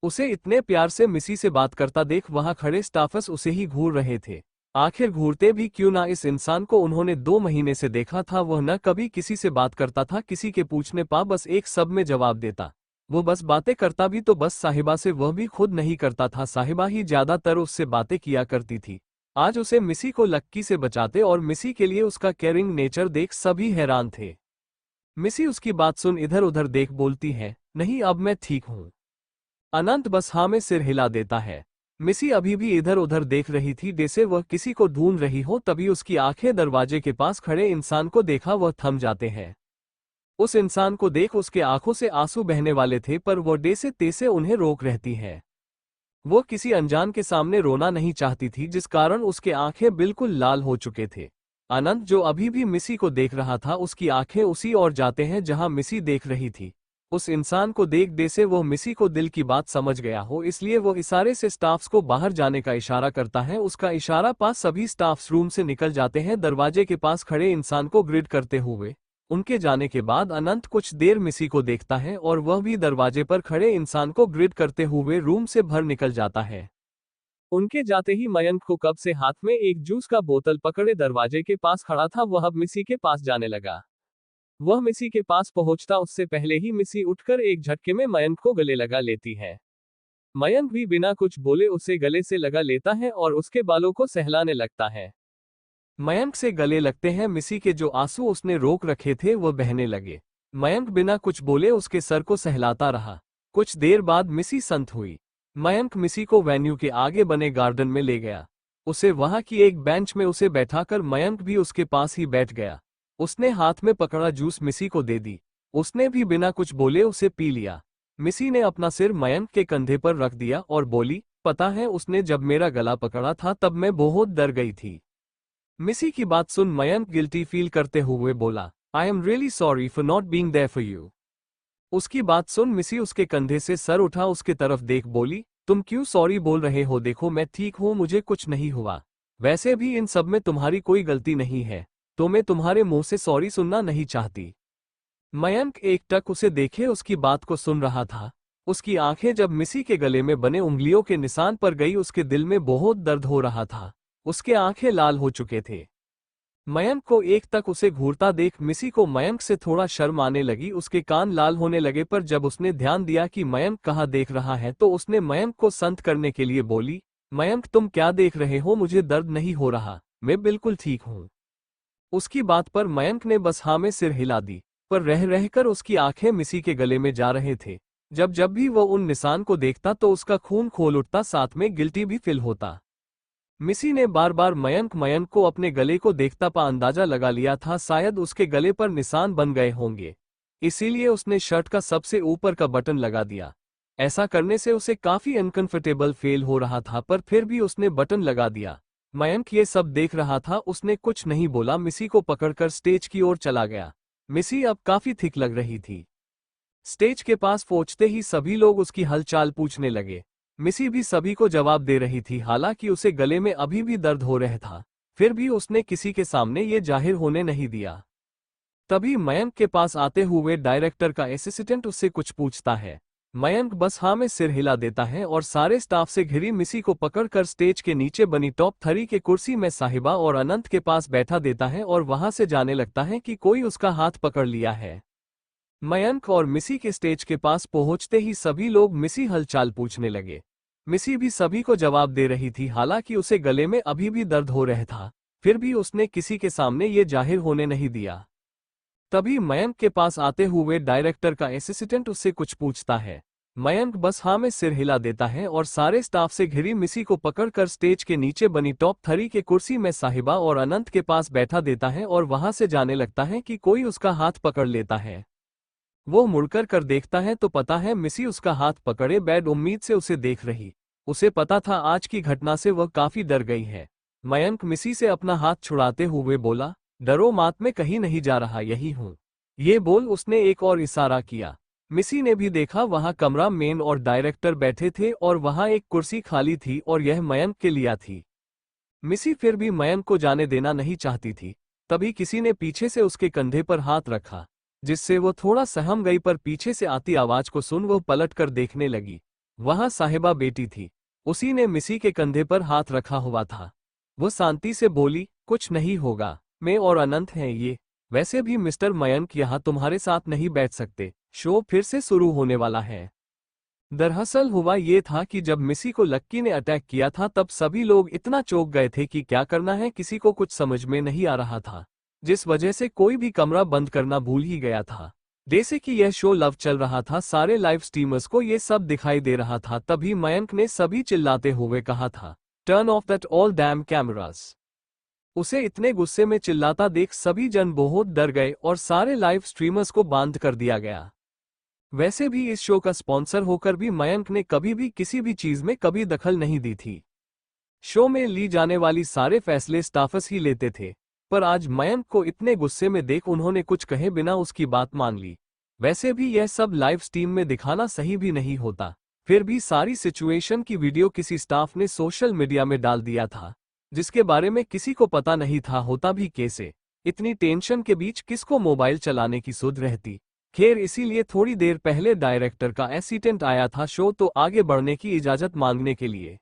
उसे इतने प्यार से मिसी से बात करता देख वहां खड़े स्टाफस उसे ही घूर रहे थे। आखिर घूरते भी क्यों ना, इस इंसान को उन्होंने 2 महीने से देखा था। वह न कभी किसी से बात करता था, किसी के पूछने पा बस एक सब में जवाब देता। वो बस बातें करता भी तो बस साहिबा से, वह भी खुद नहीं करता था। साहिबा ही ज्यादातर उससे बातें किया करती थी। आज उसे मिसी को लक्की से बचाते और मिसी के लिए उसका केयरिंग नेचर देख सभी हैरान थे। मिसी उसकी बात सुन इधर उधर देख बोलती है, नहीं अब मैं ठीक हूं। अनंत बस हाँ में सिर हिला देता है। मिसी अभी भी इधर उधर देख रही थी जैसे वह किसी को ढूंढ रही हो। तभी उसकी आंखें दरवाजे के पास खड़े इंसान को देखा, वह थम जाते हैं। उस इंसान को देख उसके आंखों से आंसू बहने वाले थे, पर वो जैसे तैसे उन्हें रोक रहती है। वो किसी अनजान के सामने रोना नहीं चाहती थी, जिस कारण उसके आंखें बिल्कुल लाल हो चुके थे। अनंत जो अभी भी मिसी को देख रहा था, उसकी आंखें उसी ओर जाते हैं जहां मिसी देख रही थी। उस इंसान को देख जैसे वो मिसी को दिल की बात समझ गया हो, इसलिए वो इशारे से स्टाफ्स को बाहर जाने का इशारा करता है। उसका इशारा पास सभी स्टाफ्स रूम से निकल जाते हैं, दरवाजे के पास खड़े इंसान को ग्रिड करते हुए। उनके जाने के बाद अनंत कुछ देर मिसी को देखता है और वह भी दरवाजे पर खड़े इंसान को ग्रिड करते हुए रूम से बाहर निकल जाता है। उनके जाते ही मयंक को कब से हाथ में एक जूस का बोतल पकड़े दरवाजे के पास खड़ा था, वह अब मिसी के पास जाने लगा। वह मिसी के पास पहुंचता उससे पहले ही मिसी उठकर एक झटके में मयंक को गले लगा लेती है। मयंक भी बिना कुछ बोले उसे गले से लगा लेता है और उसके बालों को सहलाने लगता है। मयंक से गले लगते हैं मिसी के जो आंसू उसने रोक रखे थे वह बहने लगे। मयंक बिना कुछ बोले उसके सर को सहलाता रहा। कुछ देर बाद मिसी संत हुई। मयंक मिसी को वेन्यू के आगे बने गार्डन में ले गया। उसे वहां की एक बेंच में उसे बैठाकर मयंक भी उसके पास ही बैठ गया। उसने हाथ में पकड़ा जूस मिसी को दे दी। उसने भी बिना कुछ बोले उसे पी लिया। मिसी ने अपना सिर मयंक के कंधे पर रख दिया और बोली, पता है उसने जब मेरा गला पकड़ा था तब मैं बहुत डर गई थी। मिसी की बात सुन मयंक गिल्टी फील करते हुए बोला, I am really sorry for not being there for you. उसकी बात सुन मिसी उसके कंधे से सर उठा उसके तरफ देख बोली, तुम क्यों सॉरी बोल रहे हो, देखो मैं ठीक हूं, मुझे कुछ नहीं हुआ। वैसे भी इन सब में तुम्हारी कोई गलती नहीं है, तो मैं तुम्हारे मुंह से सॉरी सुनना नहीं चाहती। मयंक एकटक उसे देखे उसकी बात को सुन रहा था। उसकी आंखें जब मिसी के गले में बने उंगलियों के निशान पर गई उसके दिल में बहुत दर्द हो रहा था। उसके आंखें लाल हो चुके थे। मयंक को एक तक उसे घूरता देख मिसी को मयंक से थोड़ा शर्म आने लगी। उसके कान लाल होने लगे, पर जब उसने ध्यान दिया कि मयंक कहाँ देख रहा है तो उसने मयंक को संत करने के लिए बोली, मयंक तुम क्या देख रहे हो, मुझे दर्द नहीं हो रहा, मैं बिल्कुल ठीक हूँ। उसकी बात पर मयंक ने बस हाँ में सिर हिला दी, पर रह रहकर उसकी आंखें मिसी के गले में जा रहे थे। जब जब भी वह उन निशान को देखता तो उसका खून खोल उठता, साथ में गिल्टी भी फील होता। मिसी ने बार बार मयंक को अपने गले को देखता पा अंदाजा लगा लिया था, शायद उसके गले पर निशान बन गए होंगे। इसीलिए उसने शर्ट का सबसे ऊपर का बटन लगा दिया। ऐसा करने से उसे काफी अनकंफर्टेबल फील हो रहा था, पर फिर भी उसने बटन लगा दिया। मयंक ये सब देख रहा था, उसने कुछ नहीं बोला, मिसी को पकड़कर स्टेज की ओर चला गया। मिसी अब काफी थिक लग रही थी। स्टेज के पास पहुंचते ही सभी लोग उसकी हालचाल पूछने लगे। मिसी भी सभी को जवाब दे रही थी, हालांकि उसे गले में अभी भी दर्द हो रहा था, फिर भी उसने किसी के सामने ये जाहिर होने नहीं दिया। तभी मयंक के पास आते हुए डायरेक्टर का असिस्टेंट उससे कुछ पूछता है। मयंक बस हाँ में सिर हिला देता है और सारे स्टाफ से घिरी मिसी को पकड़कर स्टेज के नीचे बनी टॉप 3 के कुर्सी में साहिबा और अनंत के पास बैठा देता है और वहां से जाने लगता है कि कोई उसका हाथ पकड़ लिया है। मयंक और मिसी के स्टेज के पास पहुंचते ही सभी लोग मिसी हालचाल पूछने लगे। मिसी भी सभी को जवाब दे रही थी, हालांकि उसे गले में अभी भी दर्द हो रहा था, फिर भी उसने किसी के सामने ये जाहिर होने नहीं दिया। तभी मयंक के पास आते हुए डायरेक्टर का असिस्टेंट उससे कुछ पूछता है। मयंक बस हाँ में सिर हिला देता है और सारे स्टाफ से घिरी मिसी को पकड़कर स्टेज के नीचे बनी टॉप 3 के कुर्सी में साहिबा और अनंत के पास बैठा देता है और वहां से जाने लगता है कि कोई उसका हाथ पकड़ लेता है। वो मुड़कर देखता है तो पता है मिसी उसका हाथ पकड़े बैठ उम्मीद से उसे देख रही। उसे पता था आज की घटना से वह काफी डर गई है। मयंक मिसी से अपना हाथ छुड़ाते हुए बोला, डरो मत, मैं कहीं नहीं जा रहा, यही हूँ। ये बोल उसने एक और इशारा किया। मिसी ने भी देखा वहां कमरा मैन और डायरेक्टर बैठे थे और वहां एक कुर्सी खाली थी और यह मयंक के लिए थी। मिसी फिर भी मयंक को जाने देना नहीं चाहती थी। तभी किसी ने पीछे से उसके कंधे पर हाथ रखा, जिससे वो थोड़ा सहम गई, पर पीछे से आती आवाज को सुन वो पलट कर देखने लगी। वहां साहिबा बेटी थी। उसी ने मिसी के कंधे पर हाथ रखा हुआ था। वो शांति से बोली, कुछ नहीं होगा, मैं और अनंत हैं ये। वैसे भी मिस्टर मयंक यहाँ तुम्हारे साथ नहीं बैठ सकते, शो फिर से शुरू होने वाला है। दरअसल हुआ ये था कि जब मिसी को लक्की ने अटैक किया था तब सभी लोग इतना चौंक गए थे कि क्या करना है किसी को कुछ समझ में नहीं आ रहा था, जिस वजह से कोई भी कमरा बंद करना भूल ही गया था। जैसे कि यह शो लव चल रहा था, सारे लाइव स्ट्रीमर्स को ये सब दिखाई दे रहा था। तभी मयंक ने सभी चिल्लाते हुए कहा था, turn off that all dam cameras. उसे इतने गुस्से में चिल्लाता देख सभी जन बहुत डर गए और सारे लाइव स्ट्रीमर्स को बांध कर दिया गया। वैसे भी इस शो का स्पॉन्सर होकर भी मयंक ने कभी भी किसी भी चीज में कभी दखल नहीं दी थी। शो में ली जाने वाली सारे फैसले स्टाफर्स ही लेते थे, पर आज मयंक को इतने गुस्से में देख उन्होंने कुछ कहे बिना उसकी बात मान ली। वैसे भी यह सब लाइव स्ट्रीम में दिखाना सही भी नहीं होता, फिर भी सारी सिचुएशन की वीडियो किसी स्टाफ ने सोशल मीडिया में डाल दिया था, जिसके बारे में किसी को पता नहीं था, होता भी कैसे। इतनी टेंशन के बीच किसको मोबाइल चलाने की सुध रहती। खैर इसीलिए थोड़ी देर पहले डायरेक्टर का असिस्टेंट आया था शो तो आगे बढ़ने की इजाजत मांगने के लिए।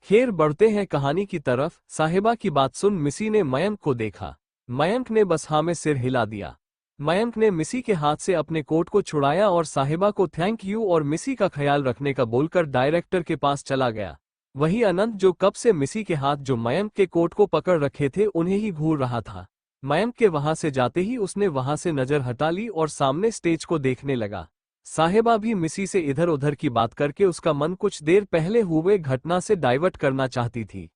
खैर बढ़ते हैं कहानी की तरफ। साहिबा की बात सुन मिसी ने मयंक को देखा। मयंक ने बस हाँ में सिर हिला दिया। मयंक ने मिसी के हाथ से अपने कोट को छुड़ाया और साहिबा को थैंक यू और मिसी का ख्याल रखने का बोलकर डायरेक्टर के पास चला गया। वही अनंत जो कब से मिसी के हाथ जो मयंक के कोट को पकड़ रखे थे उन्हें ही घूर रहा था। मयंक के वहां से जाते ही उसने वहां से नजर हटा ली और सामने स्टेज को देखने लगा। साहिबा भी मिसी से इधर उधर की बात करके उसका मन कुछ देर पहले हुए घटना से डाइवर्ट करना चाहती थी।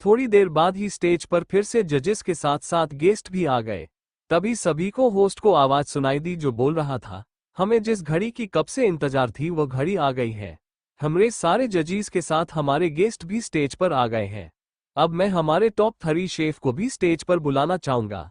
थोड़ी देर बाद ही स्टेज पर फिर से जजेस के साथ साथ गेस्ट भी आ गए। तभी सभी को होस्ट को आवाज सुनाई दी जो बोल रहा था, हमें जिस घड़ी की कब से इंतजार थी वो घड़ी आ गई है। हमारे सारे जजीज के साथ हमारे गेस्ट भी स्टेज पर आ गए हैं। अब मैं हमारे टॉप 3 शेफ को भी स्टेज पर बुलाना चाहूंगा।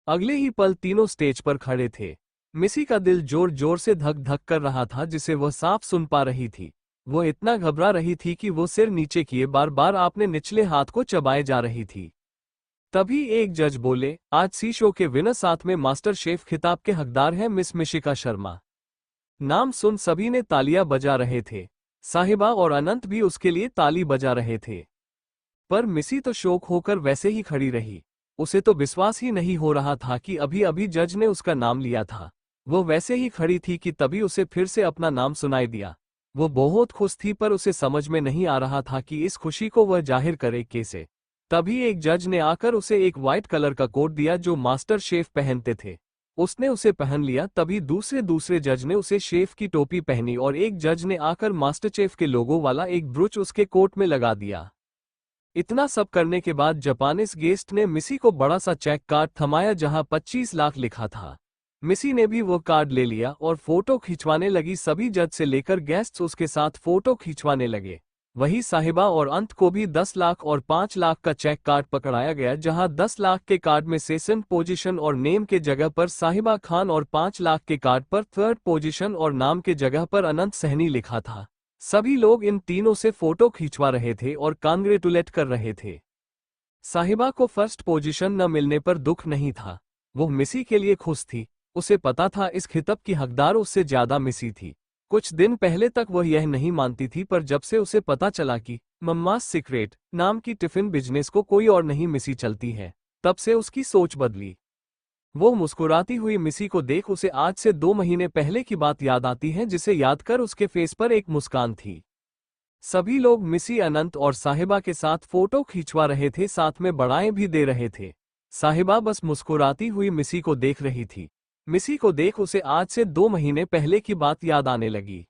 अगले ही पल तीनों स्टेज पर खड़े थे। मिसी का दिल जोर जोर से धक धक कर रहा था जिसे वह साफ सुन पा रही थी। वो इतना घबरा रही थी कि वो सिर नीचे किए बार बार अपने निचले हाथ को चबाए जा रही थी। तभी एक जज बोले, आज सी शो के विनर साथ में मास्टर शेफ खिताब के हकदार हैं मिस मिशिका शर्मा। नाम सुन सभी ने तालियां बजा रहे थे। साहिबा और अनंत भी उसके लिए ताली बजा रहे थे। पर मिसी तो शौक होकर वैसे ही खड़ी रही। उसे तो विश्वास ही नहीं हो रहा था कि अभी अभी जज ने उसका नाम लिया था। वो वैसे ही खड़ी थी कि तभी उसे फिर से अपना नाम सुनाई दिया। वो बहुत खुश थी पर उसे समझ में नहीं आ रहा था कि इस खुशी को वह जाहिर करे कैसे। तभी एक जज ने आकर उसे एक व्हाइट कलर का कोट दिया जो मास्टर शेफ पहनते थे। उसने उसे पहन लिया। तभी दूसरे जज ने उसे शेफ की टोपी पहनी और एक जज ने आकर मास्टर शेफ के लोगो वाला एक ब्रूच उसके कोट में लगा दिया। इतना सब करने के बाद जापानीज गेस्ट ने मिसी को बड़ा सा चेक कार्ड थमाया जहां 25 लाख लिखा था। मिसी ने भी वो कार्ड ले लिया और फोटो खिंचवाने लगी। सभी जज से लेकर गेस्ट्स उसके साथ फोटो खिंचवाने लगे। वही साहिबा और अंत को भी 10 लाख और 5 लाख का चेक कार्ड पकड़ाया गया जहां 10 लाख के कार्ड में सेकंड पोजीशन और नेम के जगह पर साहिबा खान और 5 लाख के कार्ड पर थर्ड पोजीशन और नाम के जगह पर अनंत सहनी लिखा था। सभी लोग इन तीनों से फोटो खिंचवा रहे थे और कांग्रेचुलेट कर रहे थे। साहिबा को फर्स्ट पोजीशन न मिलने पर दुख नहीं था। वो मिसी के लिए खुश थी। उसे पता था इस खिताब की हकदार उससे ज्यादा मिसी थी। कुछ दिन पहले तक वह यह नहीं मानती थी पर जब से उसे पता चला कि मम्मास सीक्रेट नाम की टिफिन बिजनेस को कोई और नहीं मिसी चलती है, तब से उसकी सोच बदली। वो मुस्कुराती हुई मिसी को देख उसे आज से 2 महीने पहले की बात याद आती है जिसे याद कर उसके फेस पर एक मुस्कान थी। सभी लोग मिसी अनंत और साहिबा के साथ फोटो खिंचवा रहे थे, साथ में बढ़ाएं भी दे रहे थे। साहिबा बस मुस्कुराती हुई मिसी को देख रही थी। मिसी को देख उसे आज से 2 महीने पहले की बात याद आने लगी।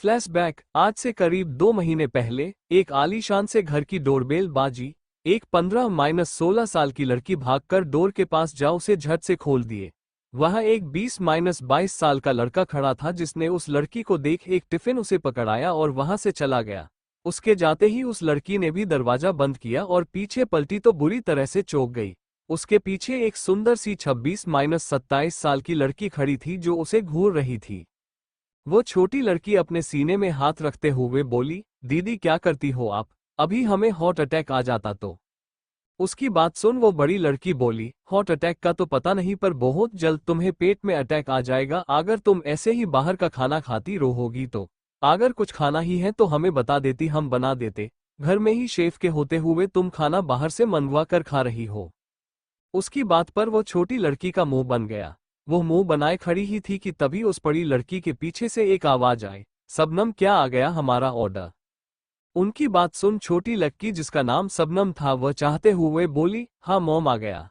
फ्लैशबैक, आज से करीब 2 महीने पहले एक आलीशान से घर की डोरबेल बाजी। एक 15-16 साल की लड़की भागकर डोर के पास जा उसे झट से खोल दिए। वहां एक 20-22 साल का लड़का खड़ा था जिसने उस लड़की को देख एक टिफिन उसे पकड़ाया और वहां से चला गया। उसके जाते ही उस लड़की ने भी दरवाजा बंद किया और पीछे पलटी तो बुरी तरह से चौंक गई। उसके पीछे एक सुंदर सी 26-27 साल की लड़की खड़ी थी जो उसे घूर रही थी। वो छोटी लड़की अपने सीने में हाथ रखते हुए बोली, दीदी क्या करती हो आप, अभी हमें हार्ट अटैक आ जाता तो। उसकी बात सुन वो बड़ी लड़की बोली, हार्ट अटैक का तो पता नहीं पर बहुत जल्द तुम्हें पेट में अटैक आ जाएगा अगर तुम ऐसे ही बाहर का खाना खाती रहोगी तो। अगर कुछ खाना ही है तो हमें बता देती, हम बना देते। घर में ही शेफ के होते हुए तुम खाना बाहर से मंगवा कर खा रही हो। उसकी बात पर वो छोटी लड़की का मुंह बन गया। वो मुंह बनाए खड़ी ही थी कि तभी उस बड़ी लड़की के पीछे से एक आवाज आई, सबनम क्या आ गया हमारा ऑर्डर। उनकी बात सुन छोटी लड़की जिसका नाम सबनम था वह चाहते हुए बोली, हाँ मॉम आ गया।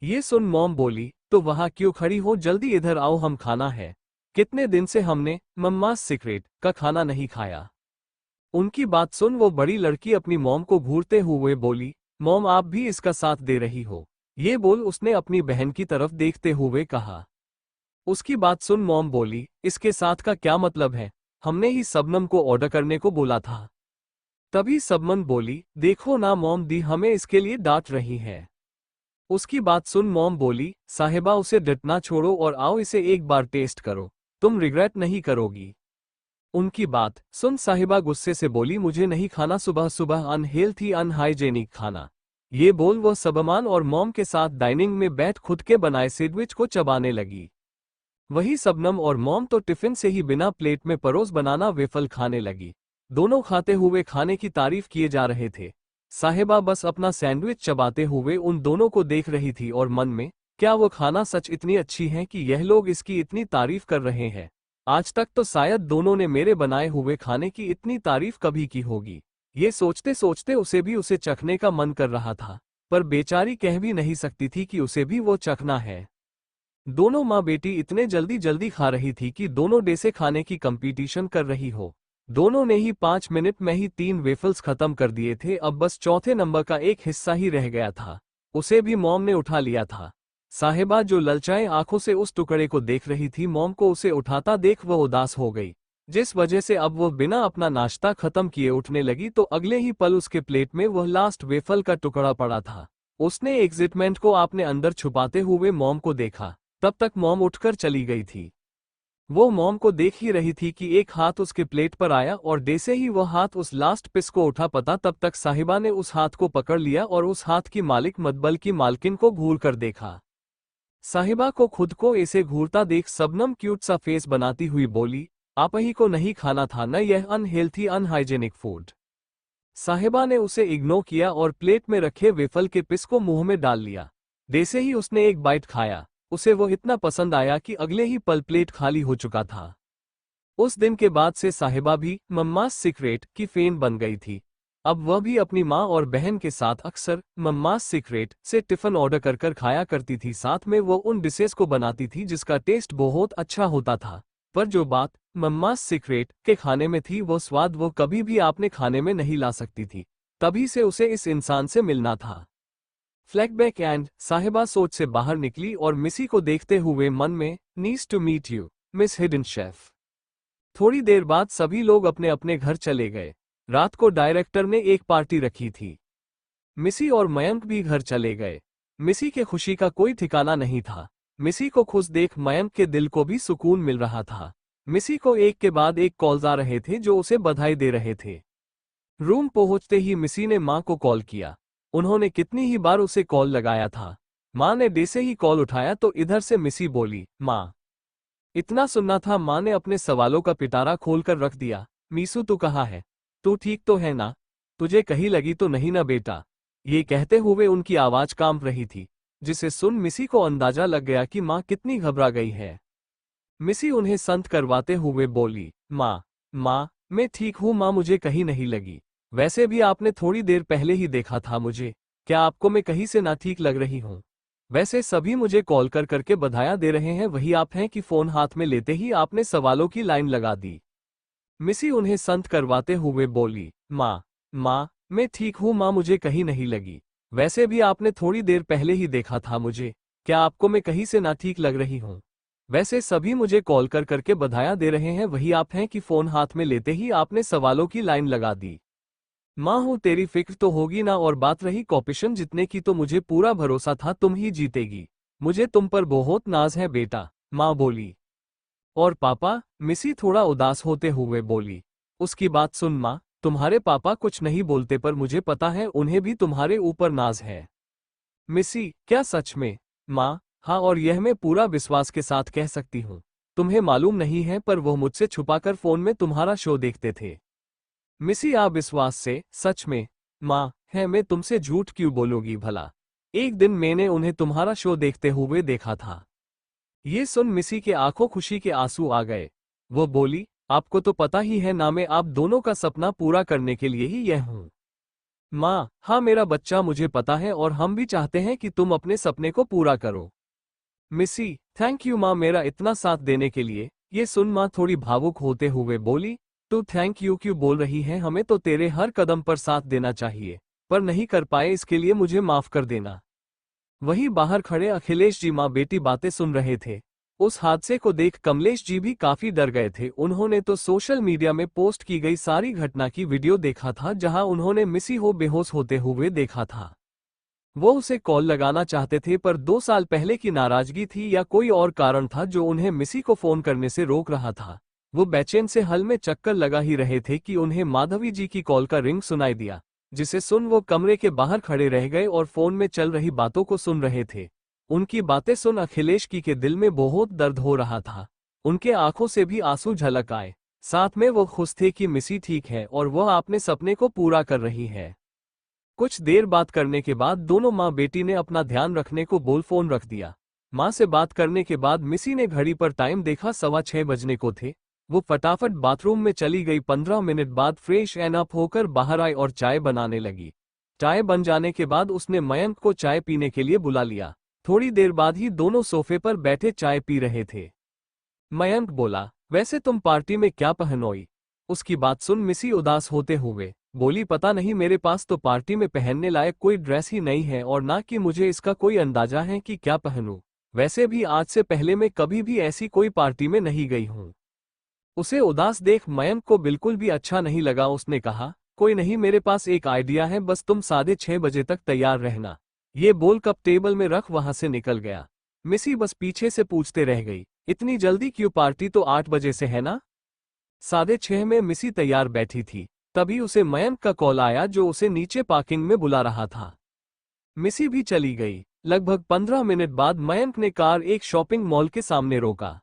ये सुन मॉम बोली, तो वहां क्यों खड़ी हो, जल्दी इधर आओ, हम खाना है। कितने दिन से हमने मम्मास सीक्रेट का खाना नहीं खाया। उनकी बात सुन वो बड़ी लड़की अपनी मॉम को घूरते हुए बोली, मॉम आप भी इसका साथ दे रही हो। ये बोल उसने अपनी बहन की तरफ देखते हुए कहा। उसकी बात सुन मॉम बोली, इसके साथ का क्या मतलब है, हमने ही सबनम को ऑर्डर करने को बोला था। तभी सबनम बोली, देखो ना मॉम दी हमें इसके लिए डांट रही है। उसकी बात सुन मॉम बोली, साहिबा उसे डटना छोड़ो और आओ इसे एक बार टेस्ट करो, तुम रिग्रेट नहीं करोगी। उनकी बात सुन साहिबा गुस्से से बोली, मुझे नहीं खाना सुबह सुबह अनहेल्थी अनहाइजेनिक खाना। ये बोल वह सबमान और मॉम के साथ डाइनिंग में बैठ खुद के बनाए सैंडविच को चबाने लगी। वही सबनम और मॉम तो टिफिन से ही बिना प्लेट में परोस बनाना वेफल खाने लगी। दोनों खाते हुए खाने की तारीफ किए जा रहे थे। साहिबा बस अपना सैंडविच चबाते हुए उन दोनों को देख रही थी और मन में, क्या वो खाना सच इतनी अच्छी है कि यह लोग इसकी इतनी तारीफ कर रहे हैं। आज तक तो शायद दोनों ने मेरे बनाए हुए खाने की इतनी तारीफ कभी की होगी। ये सोचते सोचते उसे भी उसे चखने का मन कर रहा था, पर बेचारी कह भी नहीं सकती थी कि उसे भी वो चखना है। दोनों माँ बेटी इतने जल्दी जल्दी खा रही थी कि दोनों डेसे खाने की कंपटीशन कर रही हो। दोनों ने ही 5 मिनट में ही 3 वेफल्स खत्म कर दिए थे। अब बस चौथे नंबर का एक हिस्सा ही रह गया था, उसे भी मॉम ने उठा लिया था। साहिबा जो ललचाए आंखों से उस टुकड़े को देख रही थी, मॉम को उसे उठाता देख वह उदास हो गई, जिस वजह से अब वो बिना अपना नाश्ता खत्म किए उठने लगी तो अगले ही पल उसके प्लेट में वह लास्ट वेफल का टुकड़ा पड़ा था। उसने एक्साइटमेंट को आपने अंदर छुपाते हुए मॉम को देखा। तब तक मॉम उठकर चली गई थी। वो मॉम को देख ही रही थी कि एक हाथ उसके प्लेट पर आया और जैसे ही वह हाथ उस लास्ट पिस को उठा पता तब तक साहिबा ने उस हाथ को पकड़ लिया और उस हाथ की मालिक मतबल की मालकिन को घूर कर देखा। साहिबा को खुद को ऐसे घूरता देख सबनम क्यूट सा फेस बनाती हुई बोली, आप ही को नहीं खाना था न यह अनहेल्थी अनहाइजेनिक फूड। साहिबा ने उसे इग्नोर किया और प्लेट में रखे वेफल के पिस को मुंह में डाल लिया। जैसे ही उसने एक बाइट खाया, उसे वो इतना पसंद आया कि अगले ही पल प्लेट खाली हो चुका था। उस दिन के बाद से साहिबा भी मम्मास सीक्रेट की फैन बन गई थी। अब वह भी अपनी माँ और बहन के साथ अक्सर मम्मास सीक्रेट से टिफिन ऑर्डर कर कर खाया करती थी। साथ में वो उन डिशेस को बनाती थी जिसका टेस्ट बहुत अच्छा होता था। पर जो बात मम्मास सीक्रेट के खाने में थी, वो स्वाद वो कभी भी आपने खाने में नहीं ला सकती थी। तभी से उसे इस इंसान से मिलना था। फ्लैशबैक एंड साहिबा सोच से बाहर निकली और मिसी को देखते हुए मन में, needs to meet you miss hidden chef. थोड़ी देर बाद सभी लोग अपने अपने घर चले गए। रात को डायरेक्टर ने एक पार्टी रखी थी। मिसी और मयंक भी घर चले गए। मिसी के खुशी का कोई ठिकाना नहीं था। मिसी को खुश देख मयंक के दिल को भी सुकून मिल रहा था। मिसी को एक के बाद एक कॉल्स आ रहे थे जो उसे बधाई दे रहे थे। रूम पहुंचते ही मिसी ने मां को कॉल किया। उन्होंने कितनी ही बार उसे कॉल लगाया था। मां ने जैसे ही कॉल उठाया तो इधर से मिसी बोली, मां। इतना सुनना था। मां ने अपने सवालों का पिटारा खोलकर रख दिया। मीसू तू कहाँ है? तू ठीक तो है ना? तुझे कहीं लगी तो नहीं ना बेटा? ये कहते हुए उनकी आवाज कांप रही थी, जिसे सुन मिसी को अंदाजा लग गया कि मां कितनी घबरा गई है। मिसी उन्हें संत करवाते हुए बोली, माँ मैं ठीक हूँ माँ, मुझे कहीं नहीं लगी। वैसे भी आपने थोड़ी देर पहले ही देखा था मुझे। क्या आपको मैं कहीं से ना ठीक लग रही हूँ? वैसे सभी मुझे कॉल कर करके बधाइयां दे रहे हैं, वही आप हैं कि फोन हाथ में लेते ही आपने सवालों की लाइन लगा दी। मिसी उन्हें संत करवाते हुए बोली, माँ मैं ठीक हूँ माँ, मुझे कहीं नहीं लगी। वैसे भी आपने थोड़ी देर पहले ही देखा था मुझे। क्या आपको मैं कहीं से ना ठीक लग रही हूँ? वैसे सभी मुझे कॉल कर करके बधाइयां दे रहे हैं, वही आप हैं कि फोन हाथ में लेते ही आपने सवालों की लाइन लगा दी। माँ हूँ, तेरी फिक्र तो होगी ना। और बात रही कॉम्पिटिशन जीतने की, तो मुझे पूरा भरोसा था तुम ही जीतेगी। मुझे तुम पर बहुत नाज है बेटा, माँ बोली। और पापा? मिसी थोड़ा उदास होते हुए बोली। उसकी बात सुन माँ, तुम्हारे पापा कुछ नहीं बोलते पर मुझे पता है उन्हें भी तुम्हारे ऊपर नाज है। मिसी, क्या सच में? माँ हाँ, और यह मैं पूरा विश्वास के साथ कह सकती हूँ। तुम्हें मालूम नहीं है पर वो मुझसे छुपाकर फोन में तुम्हारा शो देखते थे। मिसी आप विश्वास से, सच में? माँ है, मैं तुमसे झूठ क्यों बोलूंगी भला। एक दिन मैंने उन्हें तुम्हारा शो देखते हुए देखा था। ये सुन मिसी के आंखों खुशी के आंसू आ गए। वो बोली, आपको तो पता ही है ना, मैं आप दोनों का सपना पूरा करने के लिए ही यह हूँ। माँ हाँ मेरा बच्चा, मुझे पता है और हम भी चाहते हैं कि तुम अपने सपने को पूरा करो। मिसी, थैंक यू माँ मेरा इतना साथ देने के लिए। ये सुन माँ थोड़ी भावुक होते हुए बोली, तू थैंक यू क्यों बोल रही है? हमें तो तेरे हर कदम पर साथ देना चाहिए, पर नहीं कर पाए, इसके लिए मुझे माफ कर देना। वहीं बाहर खड़े अखिलेश जी माँ बेटी बातें सुन रहे थे। उस हादसे को देख कमलेश जी भी काफी डर गए थे। उन्होंने तो सोशल मीडिया में पोस्ट की गई सारी घटना की वीडियो देखा था, जहां उन्होंने मिसी हो बेहोश होते हुए देखा था। वो उसे कॉल लगाना चाहते थे पर 2 साल पहले की नाराजगी थी या कोई और कारण था जो उन्हें मिसी को फोन करने से रोक रहा था। वो बेचैन से हल में चक्कर लगा ही रहे थे कि उन्हें माधवी जी की कॉल का रिंग सुनाई दिया, जिसे सुन वो कमरे के बाहर खड़े रह गए और फोन में चल रही बातों को सुन रहे थे। उनकी बातें सुन अखिलेश की के दिल में बहुत दर्द हो रहा था। उनके आंखों से भी आंसू झलक आए। साथ में वो खुश थे कि मिसी ठीक है और वह अपने सपने को पूरा कर रही है। कुछ देर बात करने के बाद दोनों माँ बेटी ने अपना ध्यान रखने को बोल फोन रख दिया। माँ से बात करने के बाद मिसी ने घड़ी पर टाइम देखा, 6:15 बजने को थे। वो फटाफट बाथरूम में चली गई। 15 मिनट बाद फ्रेश एंड अप होकर बाहर आई और चाय बनाने लगी। चाय बन जाने के बाद उसने मयंक को चाय पीने के लिए बुला लिया। थोड़ी देर बाद ही दोनों सोफे पर बैठे चाय पी रहे थे। मयंक बोला, वैसे तुम पार्टी में क्या पहनोई? उसकी बात सुन मिसी उदास होते हुए बोली, पता नहीं, मेरे पास तो पार्टी में पहनने लायक कोई ड्रेस ही नहीं है और ना कि मुझे इसका कोई अंदाजा है कि क्या पहनूं। वैसे भी आज से पहले मैं कभी भी ऐसी कोई पार्टी में नहीं गई हूं। उसे उदास देख मयंक को बिल्कुल भी अच्छा नहीं लगा। उसने कहा, कोई नहीं, मेरे पास एक आइडिया है, बस तुम 6:30 बजे तक तैयार रहना। ये बोल कप टेबल में रख वहां से निकल गया। मिसी बस पीछे से पूछते रह गई, इतनी जल्दी क्यों? पार्टी तो 8 बजे से है ना? 6:30 में मिसी तैयार बैठी थी, तभी उसे मयंक का कॉल आया जो उसे नीचे पार्किंग में बुला रहा था। मिसी भी चली गई। लगभग 15 मिनट बाद मयंक ने कार एक शॉपिंग मॉल के सामने रोका।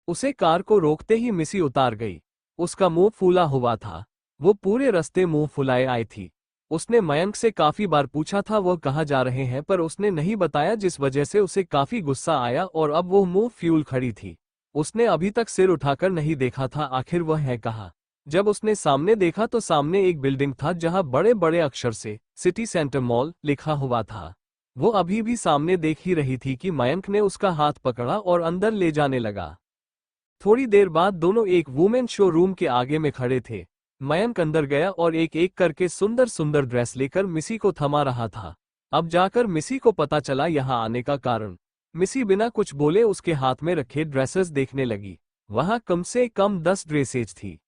उसे कार को रोकते ही मिसी उतार गई। उसका मुंह फूला हुआ था। वो पूरे रास्ते मुंह फुलाए आई थी। उसने मयंक से काफी बार पूछा था वह कहाँ जा रहे हैं, पर उसने नहीं बताया, जिस वजह से उसे काफी गुस्सा आया और अब वो मुंह फ्यूल खड़ी थी। उसने अभी तक सिर उठाकर नहीं देखा था, आखिर वह है कहाँ। जब उसने सामने देखा तो सामने एक बिल्डिंग था जहां बड़े बड़े अक्षर से सिटी सेंटर मॉल लिखा हुआ था। वो अभी भी सामने देख ही रही थी कि मयंक ने उसका हाथ पकड़ा और अंदर ले जाने लगा। थोड़ी देर बाद दोनों एक वुमेन शोरूम के आगे में खड़े थे। मयंक अंदर गया और एक एक करके सुंदर सुंदर ड्रेस लेकर मिसी को थमा रहा था। अब जाकर मिसी को पता चला यहाँ आने का कारण। मिसी बिना कुछ बोले उसके हाथ में रखे ड्रेसेस देखने लगी। वहां कम से कम 10 ड्रेसेज थी।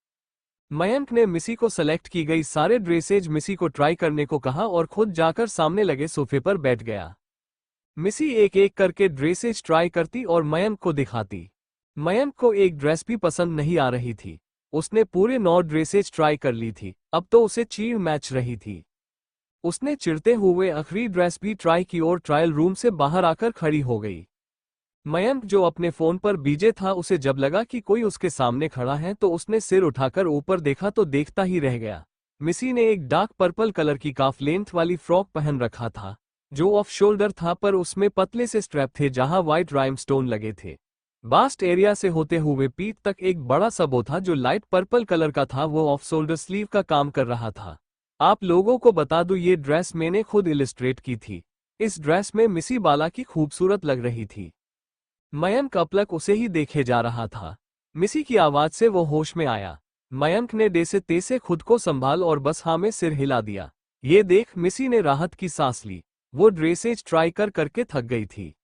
मयंक ने मिसी को सेलेक्ट की गई सारे ड्रेसेज मिसी को ट्राई करने को कहा और खुद जाकर सामने लगे सोफे पर बैठ गया। मिसी एक एक करके ड्रेसेज ट्राई करती और मयंक को दिखाती। मयंक को एक ड्रेस भी पसंद नहीं आ रही थी। उसने पूरे 9 ड्रेसेज ट्राई कर ली थी, अब तो उसे चीड़ मैच रही थी। उसने चिढ़ते हुए आखिरी ड्रेस भी ट्राई की और ट्रायल रूम से बाहर आकर खड़ी हो गई। मयंक जो अपने फोन पर बीजे था, उसे जब लगा कि कोई उसके सामने खड़ा है तो उसने सिर उठाकर ऊपर देखा तो देखता ही रह गया। मिसी ने एक डार्क पर्पल कलर की काफ लेंथ वाली फ्रॉक पहन रखा था जो ऑफ शोल्डर था, पर उसमें पतले से स्ट्रैप थे जहां व्हाइट राइमस्टोन लगे थे। बास्ट एरिया से होते हुए पीठ तक एक बड़ा सा बो था जो लाइट पर्पल कलर का था, वो ऑफ शोल्डर स्लीव का काम कर रहा था। आप लोगों को बता दूं, ये ड्रेस मैंने खुद इलिस्ट्रेट की थी। इस ड्रेस में मिसी बाला की खूबसूरत लग रही थी। मयंक अपलक उसे ही देखे जा रहा था। मिसी की आवाज से वो होश में आया। मयंक ने जैसे तैसे खुद को संभाल और बस हाँ में सिर हिला दिया। ये देख मिसी ने राहत की सांस ली। वो ड्रेसेज ट्राई करके थक गई थी।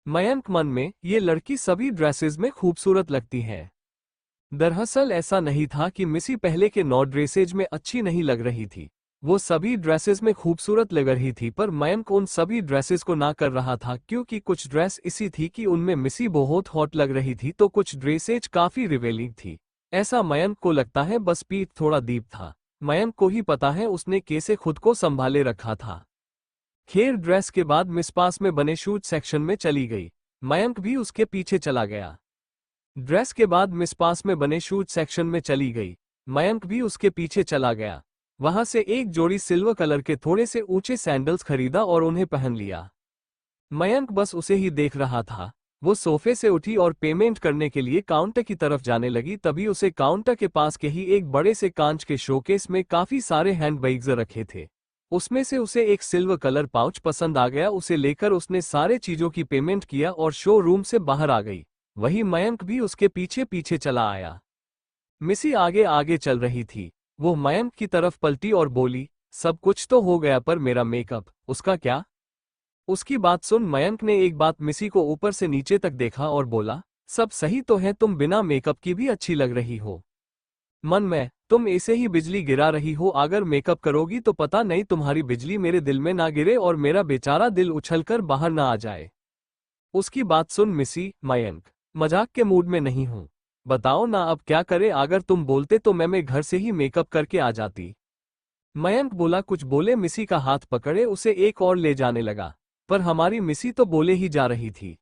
मयंक मन में, ये लड़की सभी ड्रेसेस में खूबसूरत लगती है। दरअसल ऐसा नहीं था कि मिसी पहले के 9 ड्रेसेज में अच्छी नहीं लग रही थी। वो सभी ड्रेसेस में खूबसूरत लग रही थी, पर मयंक उन सभी ड्रेसेस को ना कर रहा था क्योंकि कुछ ड्रेस इसी थी कि उनमें मिसी बहुत हॉट लग रही थी तो कुछ ड्रेसेज काफी रिवेलिंग थी। ऐसा मयंक को लगता है, बस पीठ थोड़ा डीप था। मयंक को ही पता है उसने कैसे खुद को संभाले रखा था। खैर ड्रेस के बाद मिस पास में बने शूट सेक्शन में चली गई। मयंक भी उसके पीछे चला गया। ड्रेस के बाद मिस पास में बने शूट सेक्शन में चली गई। मयंक भी उसके पीछे चला गया। वहां से एक जोड़ी सिल्वर कलर के थोड़े से ऊंचे सैंडल्स खरीदा और उन्हें पहन लिया। मयंक बस उसे ही देख रहा था। वो सोफे से उठी और पेमेंट करने के लिए काउंटर की तरफ जाने लगी, तभी उसे काउंटर के पास के ही एक बड़े से कांच के शोकेस में काफी सारे हैंडबैग्स रखे थे। उसमें से उसे एक सिल्वर कलर पाउच पसंद आ गया। उसे लेकर उसने सारे चीजों की पेमेंट किया और शोरूम से बाहर आ गई। वही मयंक भी उसके पीछे पीछे चला आया। मिसी आगे आगे चल रही थी। वो मयंक की तरफ पलटी और बोली, सब कुछ तो हो गया पर मेरा मेकअप, उसका क्या? उसकी बात सुन मयंक ने एक बात मिसी को ऊपर से नीचे तक देखा और बोला, सब सही तो है, तुम बिना मेकअप की भी अच्छी लग रही हो। मन में, तुम ऐसे ही बिजली गिरा रही हो, अगर मेकअप करोगी तो पता नहीं तुम्हारी बिजली मेरे दिल में ना गिरे और मेरा बेचारा दिल उछलकर बाहर ना आ जाए। उसकी बात सुन मिसी, मयंक, मजाक के मूड में नहीं हूं। बताओ ना अब क्या करे, अगर तुम बोलते तो मैं घर से ही मेकअप करके आ जाती। मयंक बोला कुछ बोले मिसी का हाथ पकड़े उसे एक और ले जाने लगा, पर हमारी मिसी तो बोले ही जा रही थी।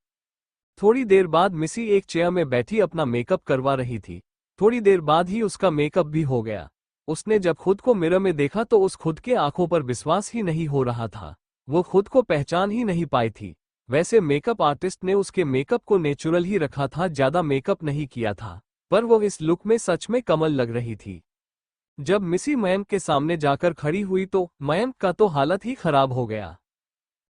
थोड़ी देर बाद मिसी एक चेयर में बैठी अपना मेकअप करवा रही थी। थोड़ी देर बाद ही उसका मेकअप भी हो गया। उसने जब खुद को मिरर में देखा तो उस खुद के आंखों पर विश्वास ही नहीं हो रहा था। वो खुद को पहचान ही नहीं पाई थी। वैसे मेकअप आर्टिस्ट ने उसके मेकअप को नेचुरल ही रखा था, ज्यादा मेकअप नहीं किया था, पर वो इस लुक में सच में कमल लग रही थी। जब मिसी मयंक के सामने जाकर खड़ी हुई तो मयंक का तो हालत ही खराब हो गया।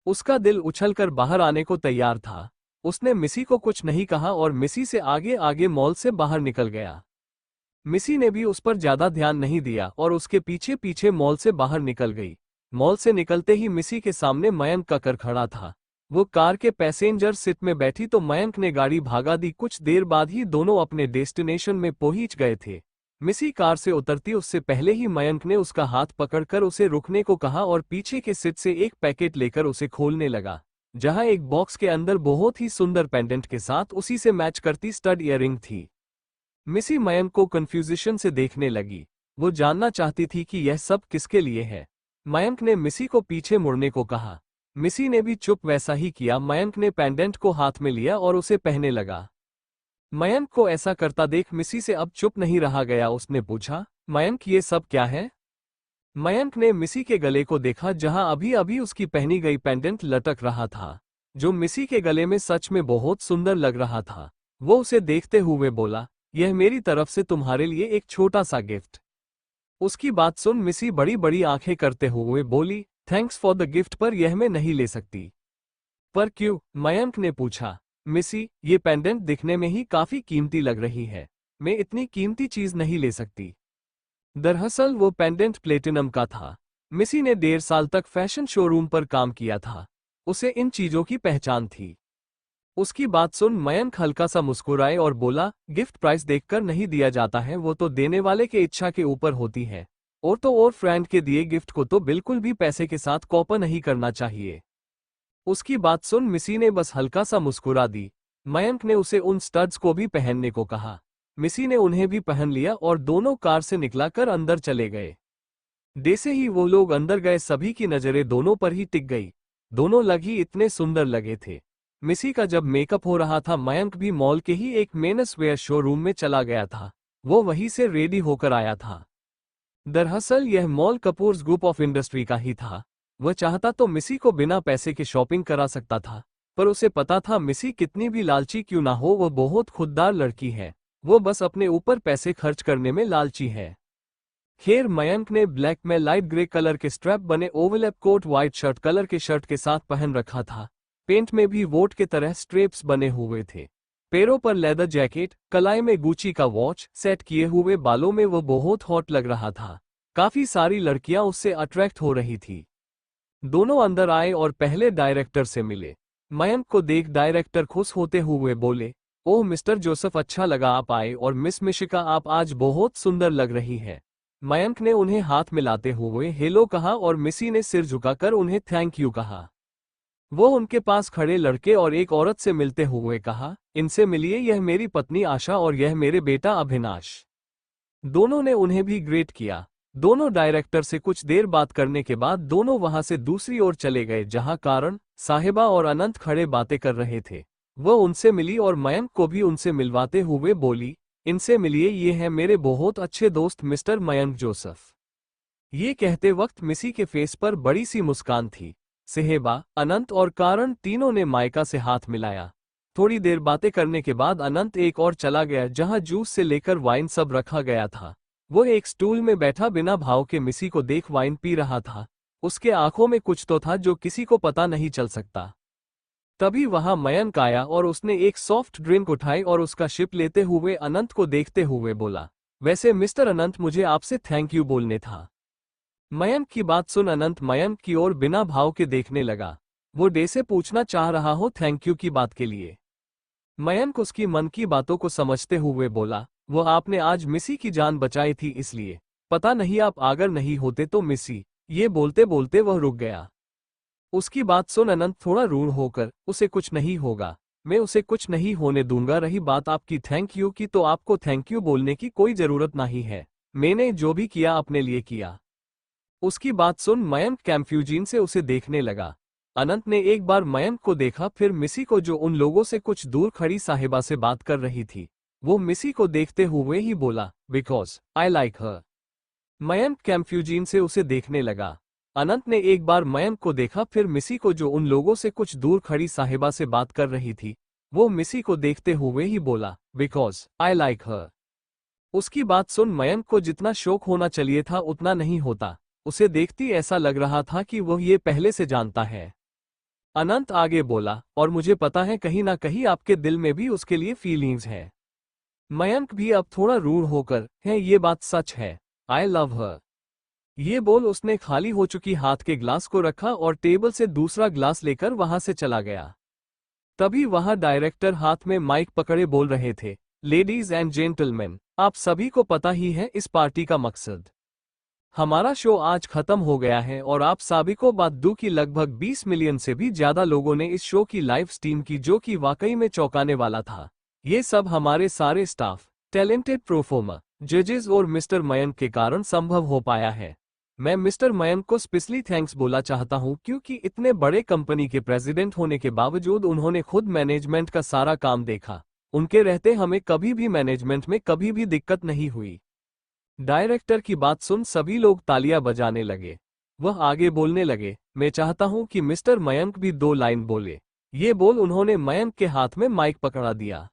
उसका दिल उछलकर बाहर आने को तैयार था। उसने मिसी को कुछ नहीं कहा और मिसी से आगे आगे मॉल से बाहर निकल गया। मिसी ने भी उस पर ज्यादा ध्यान नहीं दिया और उसके पीछे पीछे मॉल से बाहर निकल गई। मॉल से निकलते ही मिसी के सामने मयंक का कर खड़ा था। वो कार के पैसेंजर सीट में बैठी तो मयंक ने गाड़ी भागा दी। कुछ देर बाद ही दोनों अपने डेस्टिनेशन में पहुंच गए थे। मिसी कार से उतरती उससे पहले ही मयंक ने उसका हाथ पकड़कर उसे रुकने को कहा और पीछे के सीट से एक पैकेट लेकर उसे खोलने लगा, जहां एक बॉक्स के अंदर बहुत ही सुंदर पेंडेंट के साथ उसी से मैच करती स्टड ईयरिंग थी। मिसी मयंक को कंफ्यूजन से देखने लगी। वो जानना चाहती थी कि यह सब किसके लिए है। मयंक ने मिसी को पीछे मुड़ने को कहा। मिसी ने भी चुप वैसा ही किया। मयंक ने पेंडेंट को हाथ में लिया और उसे पहनने लगा। मयंक को ऐसा करता देख मिसी से अब चुप नहीं रहा गया। उसने पूछा, मयंक ये सब क्या है? मयंक ने मिसी के गले को देखा, जहां अभी अभी उसकी पहनी गई पेंडेंट लटक रहा था, जो मिसी के गले में सच में बहुत सुंदर लग रहा था। वो उसे देखते हुए बोला, यह मेरी तरफ से तुम्हारे लिए एक छोटा सा गिफ्ट। उसकी बात सुन मिसी बड़ी बड़ी आंखें करते हुए बोली, थैंक्स फॉर द गिफ्ट, पर यह मैं नहीं ले सकती। पर क्यों? मयंक ने पूछा। मिसी, ये पेंडेंट दिखने में ही काफी कीमती लग रही है। मैं इतनी कीमती चीज नहीं ले सकती। दरअसल वो पेंडेंट प्लेटिनम का था। मिसी ने 1.5 साल तक फैशन शोरूम पर काम किया था। उसे इन चीजों की पहचान थी। उसकी बात सुन मयंक हल्का सा मुस्कुराए और बोला, गिफ्ट प्राइस देखकर नहीं दिया जाता है, वो तो देने वाले के इच्छा के ऊपर होती है। और तो और फ्रेंड के दिए गिफ्ट को तो बिल्कुल भी पैसे के साथ कॉपर नहीं करना चाहिए। उसकी बात सुन मिसी ने बस हल्का सा मुस्कुरा दी। मयंक ने उसे उन स्टड्स को भी पहनने को कहा। मिसी ने उन्हें भी पहन लिया और दोनों कार से निकलाकर अंदर चले गए। जैसे ही वो लोग अंदर गए सभी की नजरें दोनों पर ही टिक गई। दोनों लग ही इतने सुंदर लगे थे। मिसी का जब मेकअप हो रहा था, मयंक भी मॉल के ही एक मेंस वेयर शोरूम में चला गया था। वो वहीं से रेडी होकर आया था। दरअसल यह mall Kapoors group of industry का ही था। वह चाहता तो मिसी को बिना पैसे के शॉपिंग करा सकता था, पर उसे पता था मिसी कितनी भी लालची क्यों ना हो, वह बहुत खुददार लड़की है। वो बस अपने ऊपर पैसे खर्च करने में लालची है। खैर, मयंक ने ब्लैक में लाइट ग्रे कलर के स्ट्रैप बने overlap coat white shirt colour के शर्ट के साथ पहन रखा था। पेंट में भी वोट के तरह स्ट्रेप्स बने हुए थे। पैरों पर लेदर जैकेट, कलाई में गुची का वॉच, सेट किए हुए बालों में वो बहुत हॉट लग रहा था। काफी सारी लड़कियां उससे अट्रैक्ट हो रही थी। दोनों अंदर आए और पहले डायरेक्टर से मिले। मयंक को देख डायरेक्टर खुश होते हुए बोले, ओह मिस्टर जोसेफ, अच्छा लगा आप आए, और मिस मिशिका आप आज बहुत सुंदर लग रही है। मयंक ने उन्हें हाथ मिलाते हुए हेलो कहा और मिसी ने सिर झुकाकर उन्हें थैंक यू कहा। वो उनके पास खड़े लड़के और एक औरत से मिलते हुए कहा, इनसे मिलिए, यह मेरी पत्नी आशा और यह मेरे बेटा अभिनाश। दोनों ने उन्हें भी ग्रेट किया। दोनों डायरेक्टर से कुछ देर बात करने के बाद दोनों वहां से दूसरी ओर चले गए, जहां कारण, साहिबा और अनंत खड़े बातें कर रहे थे। वो उनसे मिली और मयंक को भी उनसे मिलवाते हुए बोली, इनसे मिलिए, ये है मेरे बहुत अच्छे दोस्त मिस्टर मयंक जोसेफ। ये कहते वक्त मिसी के फेस पर बड़ी सी मुस्कान थी। सेहेबा, अनंत और कारण तीनों ने माइका से हाथ मिलाया। थोड़ी देर बातें करने के बाद अनंत एक और चला गया, जहां जूस से लेकर वाइन सब रखा गया था। वो एक स्टूल में बैठा बिना भाव के मिसी को देख वाइन पी रहा था। उसके आंखों में कुछ तो था जो किसी को पता नहीं चल सकता। तभी वहां मयंक आया और उसने एक सॉफ्ट ड्रिंक उठाई और उसका शिप लेते हुए अनंत को देखते हुए बोला, वैसे मिस्टर अनंत, मुझे आपसे थैंक यू बोलने था। मयंक की बात सुन अनंत मयंक की ओर बिना भाव के देखने लगा। वो डे से पूछना चाह रहा हो थैंक यू की बात के लिए। मयंक उसकी मन की बातों को समझते हुए बोला, वो आपने आज मिसी की जान बचाई थी, इसलिए। पता नहीं आप अगर नहीं होते तो मिसी। ये बोलते बोलते वह रुक गया। उसकी बात सुन अनंत थोड़ा रूढ़ होकर, उसे कुछ नहीं होगा, मैं उसे कुछ नहीं होने दूंगा। रही बात आपकी थैंक यू की, तो आपको थैंक यू बोलने की कोई जरूरत नहीं है। मैंने जो भी किया अपने लिए किया। उसकी बात सुन मयंक कंफ्यूजन से उसे देखने लगा। अनंत ने एक बार मयंक को देखा, फिर मिसी को, जो उन लोगों से कुछ दूर खड़ी साहिबा से बात कर रही थी। वो मिसी को देखते हुए ही बोला, because I like her. Mayank confusion से उसे देखने लगा। अनंत ने एक बार मयंक को देखा, फिर मिसी को, जो उन लोगों से कुछ दूर खड़ी साहिबा से बात कर रही थी। वो मिसी को देखते हुए ही बोला, बिकॉज आई लाइक हर। उसकी बात सुन मयंक को जितना शौक होना चाहिए था उतना नहीं होता। उसे देखती ऐसा लग रहा था कि वह ये पहले से जानता है। अनंत आगे बोला, और मुझे पता है कहीं ना कहीं आपके दिल में भी उसके लिए फीलिंग्स है। मयंक भी अब थोड़ा रूढ़ होकर, है ये बात सच है, आई लव हर। ये बोल उसने खाली हो चुकी हाथ के ग्लास को रखा और टेबल से दूसरा ग्लास लेकर वहां से चला गया। तभी वहां डायरेक्टर हाथ में माइक पकड़े बोल रहे थे, लेडीज एंड जेंटलमैन, आप सभी को पता ही है इस पार्टी का मकसद। हमारा शो आज खत्म हो गया है और आप सभी को बात दूं कि लगभग 20 मिलियन से भी ज्यादा लोगों ने इस शो की लाइव स्ट्रीम की, जो कि वाकई में चौंकाने वाला था। ये सब हमारे सारे स्टाफ, टैलेंटेड परफॉर्मर, जजेस और मिस्टर मयंक के कारण संभव हो पाया है। मैं मिस्टर मयंक को स्पेशली थैंक्स बोलना चाहता हूं, क्योंकि इतने बड़े कंपनी के प्रेसिडेंट होने के बावजूद उन्होंने खुद मैनेजमेंट का सारा काम देखा। उनके रहते हमें कभी भी मैनेजमेंट में कभी भी दिक्कत नहीं हुई। डायरेक्टर की बात सुन सभी लोग तालियां बजाने लगे। वह आगे बोलने लगे, मैं चाहता हूं कि मिस्टर मयंक भी 2 लाइन बोले। ये बोल उन्होंने मयंक के हाथ में माइक पकड़ा दिया।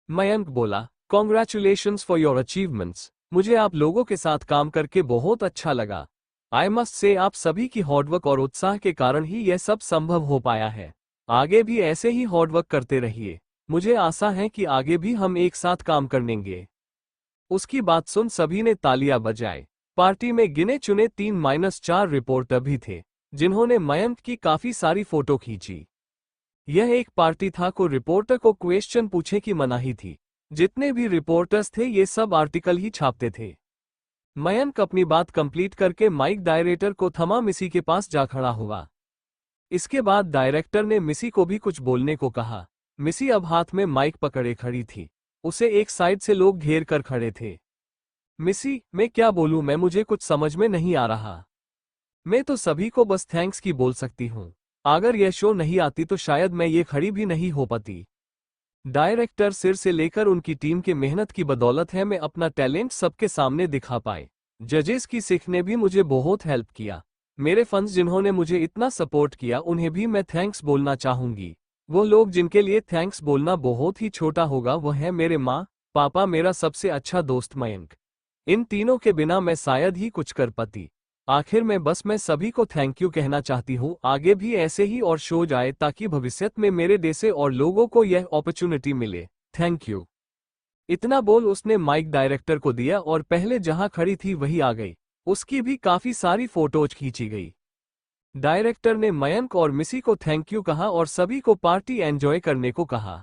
मयंक बोला, कॉन्ग्रेचुलेशंस फॉर योर अचीवमेंट्स। मुझे आप लोगों के साथ काम करके बहुत अच्छा लगा। आई मस्ट से आप सभी की हार्डवर्क और उत्साह के कारण ही यह सब संभव हो पाया है। आगे भी ऐसे ही हार्डवर्क करते रहिए। मुझे आशा है कि आगे भी हम एक साथ काम करेंगे। उसकी बात सुन सभी ने तालियां बजाई। पार्टी में गिने चुने 3-4 रिपोर्टर भी थे, जिन्होंने मयंक की काफी सारी फोटो खींची। यह एक पार्टी था को रिपोर्टर को क्वेश्चन पूछे की मनाही थी। जितने भी रिपोर्टर्स थे ये सब आर्टिकल ही छापते थे। मयंक अपनी बात कंप्लीट करके माइक डायरेक्टर को थमा मिसी के पास जा खड़ा हुआ। इसके बाद डायरेक्टर ने मिसी को भी कुछ बोलने को कहा। मिसी अब हाथ में माइक पकड़े खड़ी थी। उसे एक साइड से लोग घेर कर खड़े थे। मिसी, मैं क्या बोलूं, मैं मुझे कुछ समझ में नहीं आ रहा। मैं तो सभी को बस थैंक्स की बोल सकती हूं। अगर यह शो नहीं आती तो शायद मैं ये खड़ी भी नहीं हो पाती। डायरेक्टर सिर से लेकर उनकी टीम के मेहनत की बदौलत है मैं अपना टैलेंट सबके सामने दिखा पाए। जजेस की सीख ने भी मुझे बहुत हेल्प किया। मेरे फंस जिन्होंने मुझे इतना सपोर्ट किया उन्हें भी मैं थैंक्स बोलना चाहूंगी। वो लोग जिनके लिए थैंक्स बोलना बहुत ही छोटा होगा वो है मेरे माँ, पापा, मेरा सबसे अच्छा दोस्त मयंक। इन तीनों के बिना मैं शायद ही कुछ कर पाती। आखिर में बस मैं सभी को थैंक यू कहना चाहती हूँ। आगे भी ऐसे ही और शो जाए ताकि भविष्य में मेरे जैसे और लोगों को यह अपॉर्चुनिटी मिले। Thank you. इतना बोल उसने माइक डायरेक्टर को दिया और पहले जहां खड़ी थी वही आ गई। उसकी भी काफी सारी फोटोज खींची गई। डायरेक्टर ने मयंक और मिसी को थैंक यू कहा और सभी को पार्टी एंजॉय करने को कहा।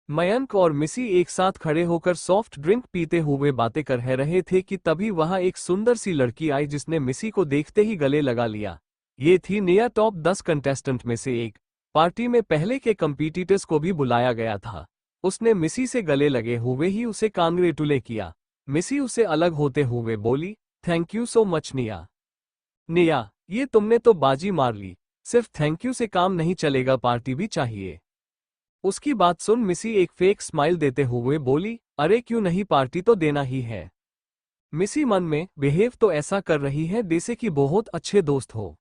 मयंक और मिसी एक साथ खड़े होकर सॉफ्ट ड्रिंक पीते हुए बातें कर रहे थे कि तभी वहां एक सुंदर सी लड़की आई जिसने मिसी को देखते ही गले लगा लिया। ये थी निया, टॉप 10 कंटेस्टेंट में से एक। पार्टी में पहले के कंपीटिटर्स को भी बुलाया गया था। उसने मिसी से गले लगे हुए ही उसे कांग्रेचुलेट किया। मिसी उसे अलग होते हुए बोली, थैंक यू सो मच निया। निया, ये तुमने तो बाजी मार ली। सिर्फ थैंक यू से काम नहीं चलेगा, पार्टी भी चाहिए। उसकी बात सुन मिसी एक फेक स्माइल देते हुए बोली, अरे क्यों नहीं, पार्टी तो देना ही है। मिसी मन में बिहेव तो ऐसा कर रही है जैसे कि बहुत अच्छे दोस्त हो।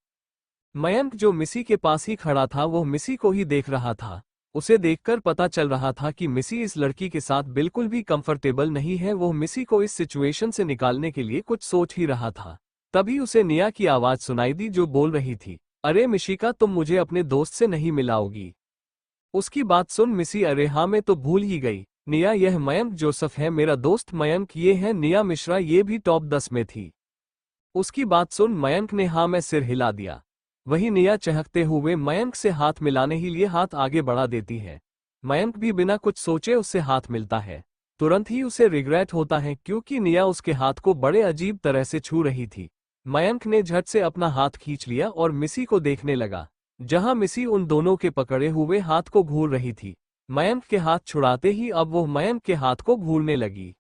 मयंक जो मिसी के पास ही खड़ा था वह मिसी को ही देख रहा था। उसे देखकर पता चल रहा था कि मिसी इस लड़की के साथ बिल्कुल भी कंफर्टेबल नहीं है। वह मिसी को इस सिचुएशन से निकालने के लिए कुछ सोच ही रहा था। तभी उसे निया की आवाज सुनाई दी जो बोल रही थी, अरे मिशिका, तुम मुझे अपने दोस्त से नहीं मिलाओगी। उसकी बात सुन मिसी, अरे हाँ, मैं तो भूल ही गई। निया, यह मयंक जोसेफ है, मेरा दोस्त मयंक। ये है निया मिश्रा, ये भी टॉप 10 में थी। उसकी बात सुन मयंक ने हाँ में सिर हिला दिया। वही निया चहकते हुए मयंक से हाथ मिलाने ही लिए हाथ आगे बढ़ा देती है। मयंक भी बिना कुछ सोचे उससे हाथ मिलता है। तुरंत ही उसे रिग्रेट होता है क्योंकि निया उसके हाथ को बड़े अजीब तरह से छू रही थी। मयंक ने झट से अपना हाथ खींच लिया और मिसी को देखने लगा, जहां मिसी उन दोनों के पकड़े हुए हाथ को घूर रही थी। मयंक के हाथ छुड़ाते ही अब वो मयंक के हाथ को घूरने लगी।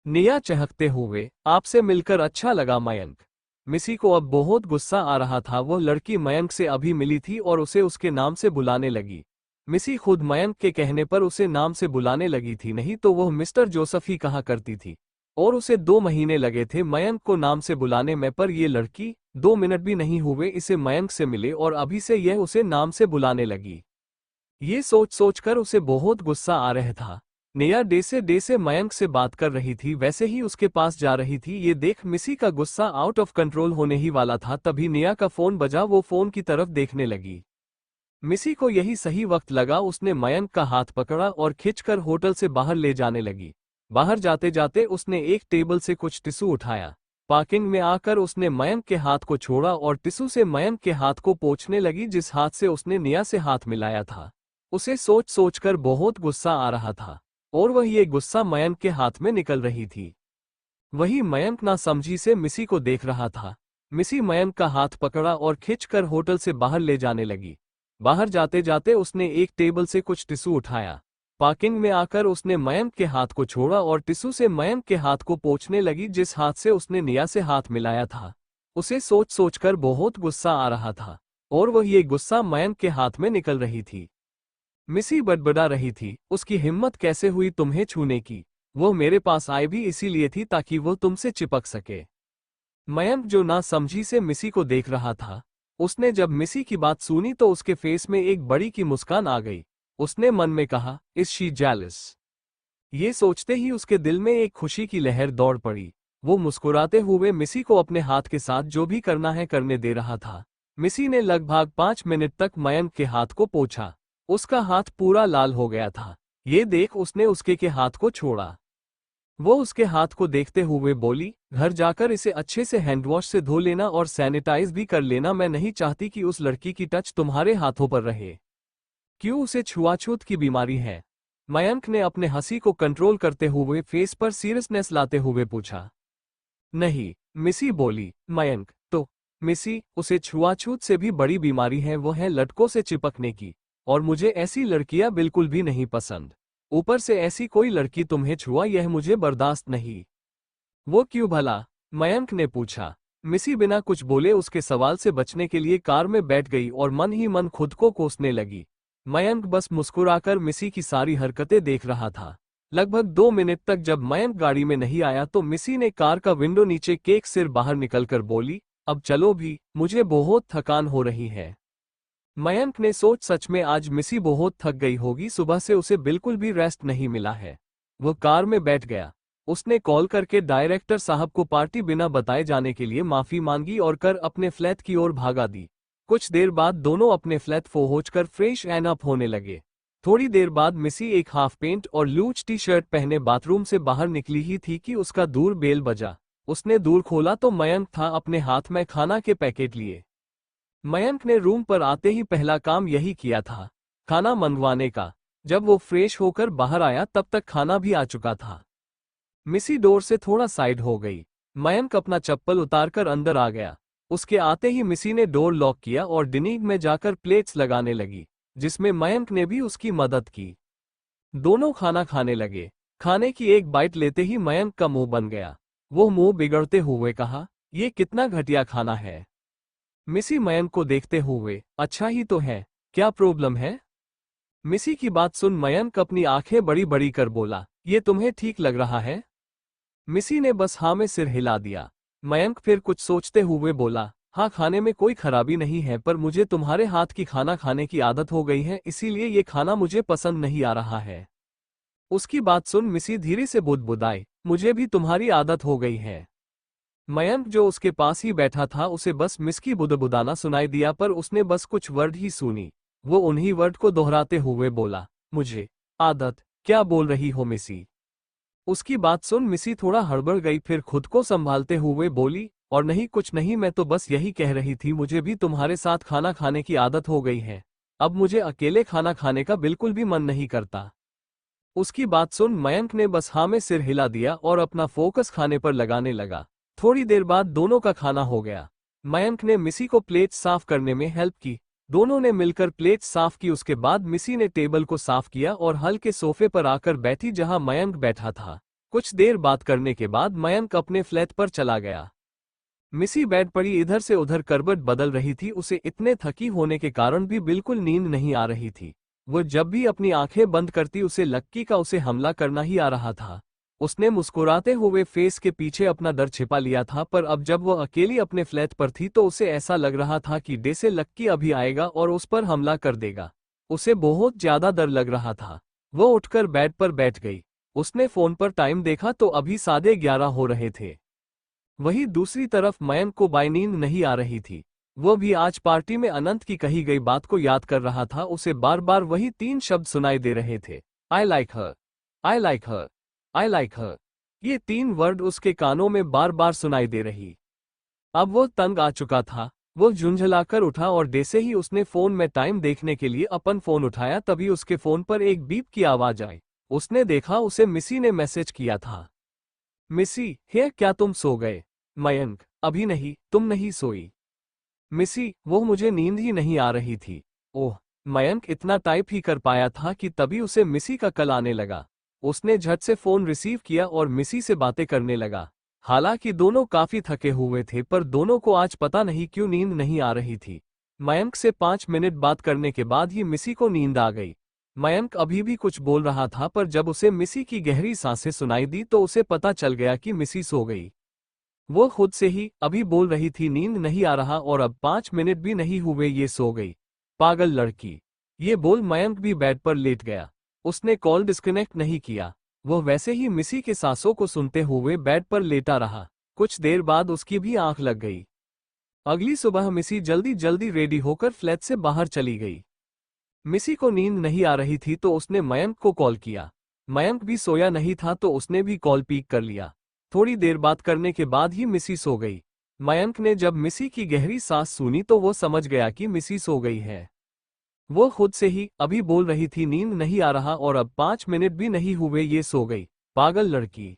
निया चहकते हुए, आपसे मिलकर अच्छा लगा मयंक। मिसी को अब बहुत गुस्सा आ रहा था। वो लड़की मयंक से अभी मिली थी और उसे उसके नाम से बुलाने लगी। मिसी खुद मयंक के कहने पर उसे नाम से बुलाने लगी थी, नहीं तो वह मिस्टर जोसेफ ही कहा करती थी। और उसे 2 महीने लगे थे मयंक को नाम से बुलाने में, पर ये लड़की 2 मिनट भी नहीं हुए इसे मयंक से मिले और अभी से यह उसे नाम से बुलाने लगी। ये सोच सोच कर उसे बहुत गुस्सा आ रहा था। नेहा डे से मयंक से बात कर रही थी, वैसे ही उसके पास जा रही थी। ये देख मिसी का गुस्सा आउट ऑफ कंट्रोल होने ही वाला था, तभी नेहा का फोन बजा। वो फोन की तरफ देखने लगी। मिसी को यही सही वक्त लगा। उसने मयंक का हाथ पकड़ा और खींचकर होटल से बाहर ले जाने लगी। बाहर जाते जाते उसने एक टेबल से कुछ टिश्यू उठाया। पार्किंग में आकर उसने मयंक के हाथ को छोड़ा और टिश्यू से मयंक के हाथ को पोंछने लगी, जिस हाथ से उसने नेहा से हाथ मिलाया था। उसे सोच सोचकर बहुत गुस्सा आ रहा था और वह ये गुस्सा मयंक के हाथ में निकल रही थी। वही मयंक नासमझी से मिसी को देख रहा था। मिसी मयंक का हाथ पकड़ा और खींचकर होटल से बाहर ले जाने लगी। बाहर जाते जाते उसने एक टेबल से कुछ टिश्यू उठाया। पार्किंग में आकर उसने मयंक के हाथ को छोड़ा और टिश्यू से मयंक के हाथ को पोंछने लगी, जिस हाथ से उसने नेहा से हाथ मिलाया था। उसे सोच सोचकर बहुत गुस्सा आ रहा था और वह ये गुस्सा मयंक के हाथ में निकल रही थी। मिसी बड़बड़ा रही थी, उसकी हिम्मत कैसे हुई तुम्हें छूने की? वो मेरे पास आई भी इसीलिए थी ताकि वो तुमसे चिपक सके। मयंक जो नासमझी से मिसी को देख रहा था, उसने जब मिसी की बात सुनी तो उसके फेस में एक बड़ी की मुस्कान आ गई। उसने मन में कहा, इज शी जेलस? ये सोचते ही उसके दिल में एक खुशी की लहर दौड़ पड़ी। वो मुस्कुराते हुए मिसी को अपने हाथ के साथ जो भी करना है करने दे रहा था। मिसी ने लगभग 5 मिनट तक मयंक के हाथ को पोंछा। उसका हाथ पूरा लाल हो गया था। ये देख उसने उसके के हाथ को छोड़ा। वो उसके हाथ को देखते हुए बोली, घर जाकर इसे अच्छे से हैंडवॉश से धो लेना और सैनिटाइज भी कर लेना। मैं नहीं चाहती कि उस लड़की की टच तुम्हारे हाथों पर रहे। क्यों, उसे छुआछूत की बीमारी है? मयंक ने अपने हंसी को कंट्रोल करते हुए फेस पर सीरियसनेस लाते हुए पूछा। नहीं, मिसी बोली। मयंक, तो मिसी, उसे छुआछूत से भी बड़ी बीमारी है, वो है लड़कों से चिपकने की। और मुझे ऐसी लड़कियां बिल्कुल भी नहीं पसंद। ऊपर से ऐसी कोई लड़की तुम्हें छुआ, यह मुझे बर्दाश्त नहीं। वो क्यों भला? मयंक ने पूछा। मिसी बिना कुछ बोले उसके सवाल से बचने के लिए कार में बैठ गई और मन ही मन खुद को कोसने लगी। मयंक बस मुस्कुराकर मिसी की सारी हरकतें देख रहा था। लगभग 2 मिनट तक जब मयंक गाड़ी में नहीं आया तो मिसी ने कार का विंडो नीचे केक सिर बाहर निकलकर बोली, अब चलो भी, मुझे बहुत थकान हो रही है। मयंक ने सोच, सच में आज मिसी बहुत थक गई होगी, सुबह से उसे बिल्कुल भी रेस्ट नहीं मिला है। वो कार में बैठ गया। उसने कॉल करके डायरेक्टर साहब को पार्टी बिना बताए जाने के लिए माफी मांगी और कर अपने फ्लैट की ओर भागा दी। कुछ देर बाद दोनों अपने फ्लैट पहुंचकर फ्रेश एंड अप होने लगे। थोड़ी देर बाद मिसी एक हाफ पेंट और लूज टी शर्ट पहने बाथरूम से बाहर निकली ही थी कि उसका दूर बेल बजा। उसने दूर खोला तो मयंक था अपने हाथ में खाना के पैकेट लिए। मयंक ने रूम पर आते ही पहला काम यही किया था, खाना मंगवाने का। जब वो फ्रेश होकर बाहर आया तब तक खाना भी आ चुका था। मिसी डोर से थोड़ा साइड हो गई। मयंक अपना चप्पल उतारकर अंदर आ गया। उसके आते ही मिसी ने डोर लॉक किया और डिनिंग में जाकर प्लेट्स लगाने लगी, जिसमें मयंक ने भी उसकी मदद की। दोनों खाना खाने लगे। खाने की एक बाइट लेते ही मयंक का मुंह बन गया। वो मुंह बिगड़ते हुए कहा, ये कितना घटिया खाना है। मिसी मयंक को देखते हुए, अच्छा ही तो है, क्या प्रॉब्लम है? मिसी की बात सुन मयंक अपनी आंखें बड़ी बड़ी कर बोला, ये तुम्हें ठीक लग रहा है? मिसी ने बस हाँ में सिर हिला दिया। मयंक फिर कुछ सोचते हुए बोला, हाँ, खाने में कोई खराबी नहीं है, पर मुझे तुम्हारे हाथ की खाना खाने की आदत हो गई है, इसीलिए ये खाना मुझे पसंद नहीं आ रहा है। उसकी बात सुन मिसी धीरे से बुदबुदाई, मुझे भी तुम्हारी आदत हो गई है। मयंक जो उसके पास ही बैठा था उसे बस मिस की बुदबुदाना सुनाई दिया, पर उसने बस कुछ वर्ड ही सुनी। वो उन्हीं वर्ड को दोहराते हुए बोला, मुझे आदत? क्या बोल रही हो मिसी? उसकी बात सुन मिसी थोड़ा हड़बड़ गई, फिर खुद को संभालते हुए बोली, और नहीं, कुछ नहीं, मैं तो बस यही कह रही थी, मुझे भी तुम्हारे साथ खाना खाने की आदत हो गई है। अब मुझे अकेले खाना खाने का बिल्कुल भी मन नहीं करता। उसकी बात सुन मयंक ने बस हाँ में सिर हिला दिया और अपना फोकस खाने पर लगाने लगा। थोड़ी देर बाद दोनों का खाना हो गया। मयंक ने मिसी को प्लेट साफ करने में हेल्प की। दोनों ने मिलकर प्लेट साफ की। उसके बाद मिसी ने टेबल को साफ किया और हल्के सोफे पर आकर बैठी जहां मयंक बैठा था। कुछ देर बात करने के बाद मयंक अपने फ्लैट पर चला गया। मिसी बेड पड़ी इधर से उधर करवट बदल रही थी। उसे इतने थकी होने के कारण भी बिल्कुल नींद नहीं आ रही थी। वो जब भी अपनी आंखें बंद करती उसे लक्की का उसे हमला करना ही आ रहा था। उसने मुस्कुराते हुए फेस के पीछे अपना डर छिपा लिया था, पर अब जब वो अकेली अपने फ्लैट पर थी तो उसे ऐसा लग रहा था कि डे से लक्की अभी आएगा और उस पर हमला कर देगा। उसे बहुत ज्यादा डर लग रहा था। वो उठकर बेड पर बैठ गई। उसने फोन पर टाइम देखा तो अभी 11:30 हो रहे थे। वहीं दूसरी तरफ मयंक को नींद नहीं आ रही थी। वो भी आज पार्टी में अनंत की कही गई बात को याद कर रहा था। उसे बार बार वही 3 शब्द सुनाई दे रहे थे, I like her, I like her, I like her. ये 3 वर्ड उसके कानों में बार बार सुनाई दे रही। अब वो तंग आ चुका था। वो झुंझलाकर उठा और जैसे ही उसने फोन में टाइम देखने के लिए अपन फोन उठाया तभी उसके फोन पर एक बीप की आवाज आई। उसने देखा उसे मिसी ने मैसेज किया था। मिसी, हे क्या तुम सो गए? मयंक, अभी नहीं, तुम नहीं सोई? मिसी, वो मुझे नींद ही नहीं आ रही थी। ओह। मयंक इतना टाइप ही कर पाया था कि तभी उसे मिसी का कॉल आने लगा। उसने झट से फोन रिसीव किया और मिसी से बातें करने लगा। हालांकि दोनों काफी थके हुए थे पर दोनों को आज पता नहीं क्यों नींद नहीं आ रही थी। मयंक से 5 मिनट बात करने के बाद ही मिसी को नींद आ गई। मयंक अभी भी कुछ बोल रहा था पर जब उसे मिसी की गहरी सांसें सुनाई दी तो उसे पता चल गया कि मिसी सो गई। वो खुद से ही अभी बोल रही थी नींद नहीं आ रहा और अब 5 मिनट भी नहीं हुए ये सो गई। पागल लड़की। ये बोल मयंक भी बेड पर लेट गया। उसने कॉल डिस्कनेक्ट नहीं किया। वो वैसे ही मिसी के सांसों को सुनते हुए बेड पर लेटा रहा। कुछ देर बाद उसकी भी आंख लग गई। अगली सुबह मिसी जल्दी जल्दी रेडी होकर फ्लैट से बाहर चली गई। मिसी को नींद नहीं आ रही थी तो उसने मयंक को कॉल किया। मयंक भी सोया नहीं था तो उसने भी कॉल पिक कर लिया। थोड़ी देर बात करने के बाद ही मिसी सो गई। मयंक ने जब मिसी की गहरी सांस सुनी तो वो समझ गया कि मिसी सो गई है। वो खुद से ही अभी बोल रही थी नींद नहीं आ रहा और अब 5 मिनट भी नहीं हुए ये सो गई। पागल लड़की।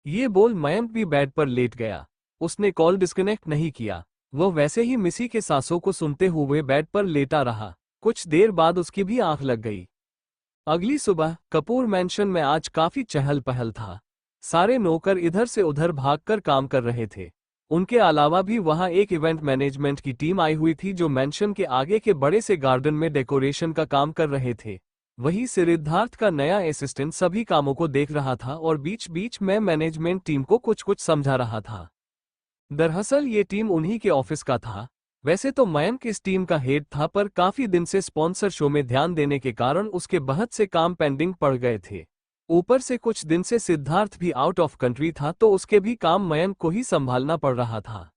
ये बोल मयंक भी बेड पर लेट गया। उसने कॉल डिस्कनेक्ट नहीं किया। वो वैसे ही मिसी के सांसों को सुनते हुए बेड पर लेटा रहा। कुछ देर बाद उसकी भी आंख लग गई। अगली सुबह कपूर मैंशन में आज काफी चहल पहल था। सारे नौकर इधर से उधर भागकर काम कर रहे थे। उनके अलावा भी वहां एक इवेंट मैनेजमेंट की टीम आई हुई थी जो मैंशन के आगे के बड़े से गार्डन में डेकोरेशन का काम कर रहे थे। वहीं सिद्धार्थ का नया असिस्टेंट सभी कामों को देख रहा था और बीच बीच में मैनेजमेंट टीम को कुछ कुछ समझा रहा था। दरअसल ये टीम उन्हीं के ऑफिस का था। वैसे तो मयंक इस टीम का हेड था पर काफी दिन से स्पॉन्सर शो में ध्यान देने के कारण उसके बहुत से काम पेंडिंग पड़ गए थे। ऊपर से कुछ दिन से सिद्धार्थ भी आउट ऑफ कंट्री था तो उसके भी काम मयंक को ही संभालना पड़ रहा था।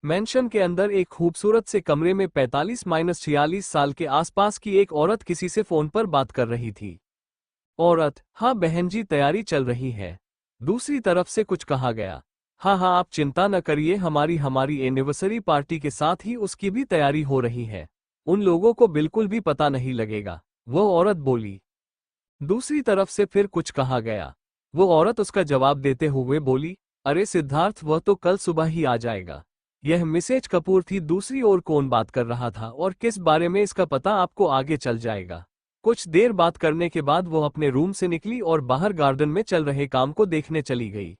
मेंशन के अंदर एक खूबसूरत से कमरे में 45-46 साल के आसपास की एक औरत किसी से फोन पर बात कर रही थी। औरत, हाँ बहन जी तैयारी चल रही है। दूसरी तरफ से कुछ कहा गया। हाँ हाँ आप चिंता न करिए, हमारी एनिवर्सरी पार्टी के साथ ही उसकी भी तैयारी हो रही है। उन लोगों को बिल्कुल भी पता नहीं लगेगा, वो औरत बोली। दूसरी तरफ से फिर कुछ कहा गया। वो औरत उसका जवाब देते हुए बोली, अरे सिद्धार्थ वह तो कल सुबह ही आ जाएगा। यह मिसेज कपूर थी। दूसरी ओर कौन बात कर रहा था और किस बारे में इसका पता आपको आगे चल जाएगा। कुछ देर बात करने के बाद वो अपने रूम से निकली और बाहर गार्डन में चल रहे काम को देखने चली गई।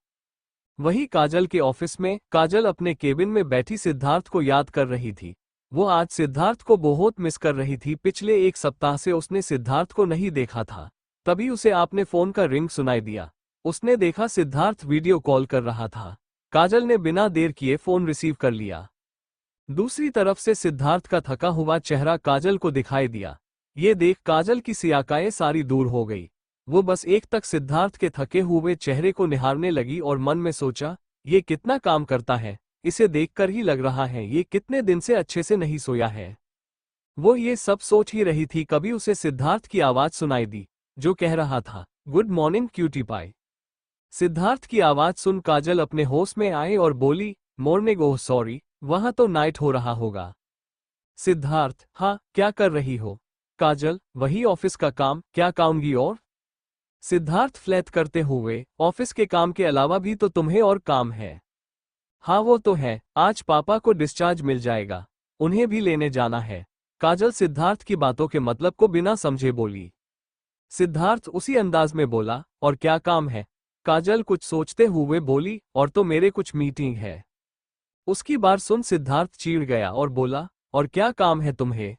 वहीं काजल के ऑफिस में काजल अपने केबिन में बैठी सिद्धार्थ को याद कर रही थी। वो आज सिद्धार्थ को बहुत मिस कर रही थी। पिछले 1 सप्ताह से उसने सिद्धार्थ को नहीं देखा था। तभी उसे आपने फोन का रिंग सुनाई दिया। उसने देखा सिद्धार्थ वीडियो कॉल कर रहा था। काजल ने बिना देर किए फोन रिसीव कर लिया। दूसरी तरफ से सिद्धार्थ का थका हुआ चेहरा काजल को दिखाई दिया। ये देख काजल की सियाकाएं सारी दूर हो गई। वो बस एक तक सिद्धार्थ के थके हुए चेहरे को निहारने लगी और मन में सोचा, ये कितना काम करता है, इसे देखकर ही लग रहा है ये कितने दिन से अच्छे से नहीं सोया है। वो ये सब सोच ही रही थी कभी उसे सिद्धार्थ की आवाज सुनाई दी, जो कह रहा था, good morning cutie pie. Siddharth की आवाज सुन काजल अपने होश में आए और बोली, मॉर्निंग, ओह सॉरी, वहां तो नाइट हो रहा होगा। सिद्धार्थ, हाँ क्या कर रही हो? काजल, वही ऑफिस का काम, क्या काउंगी और? सिद्धार्थ फ्लैट करते हुए, ऑफिस के काम के अलावा भी तो तुम्हें और काम है। हाँ वो तो है, आज पापा को डिस्चार्ज मिल जाएगा, उन्हें भी लेने जाना है। काजल सिद्धार्थ की बातों के मतलब को बिना समझे बोली। सिद्धार्थ उसी अंदाज में बोला, और क्या काम है? काजल कुछ सोचते हुए बोली, और तो मेरे कुछ मीटिंग है। उसकी बात सुन सिद्धार्थ चिढ़ गया और बोला, और क्या काम है तुम्हें?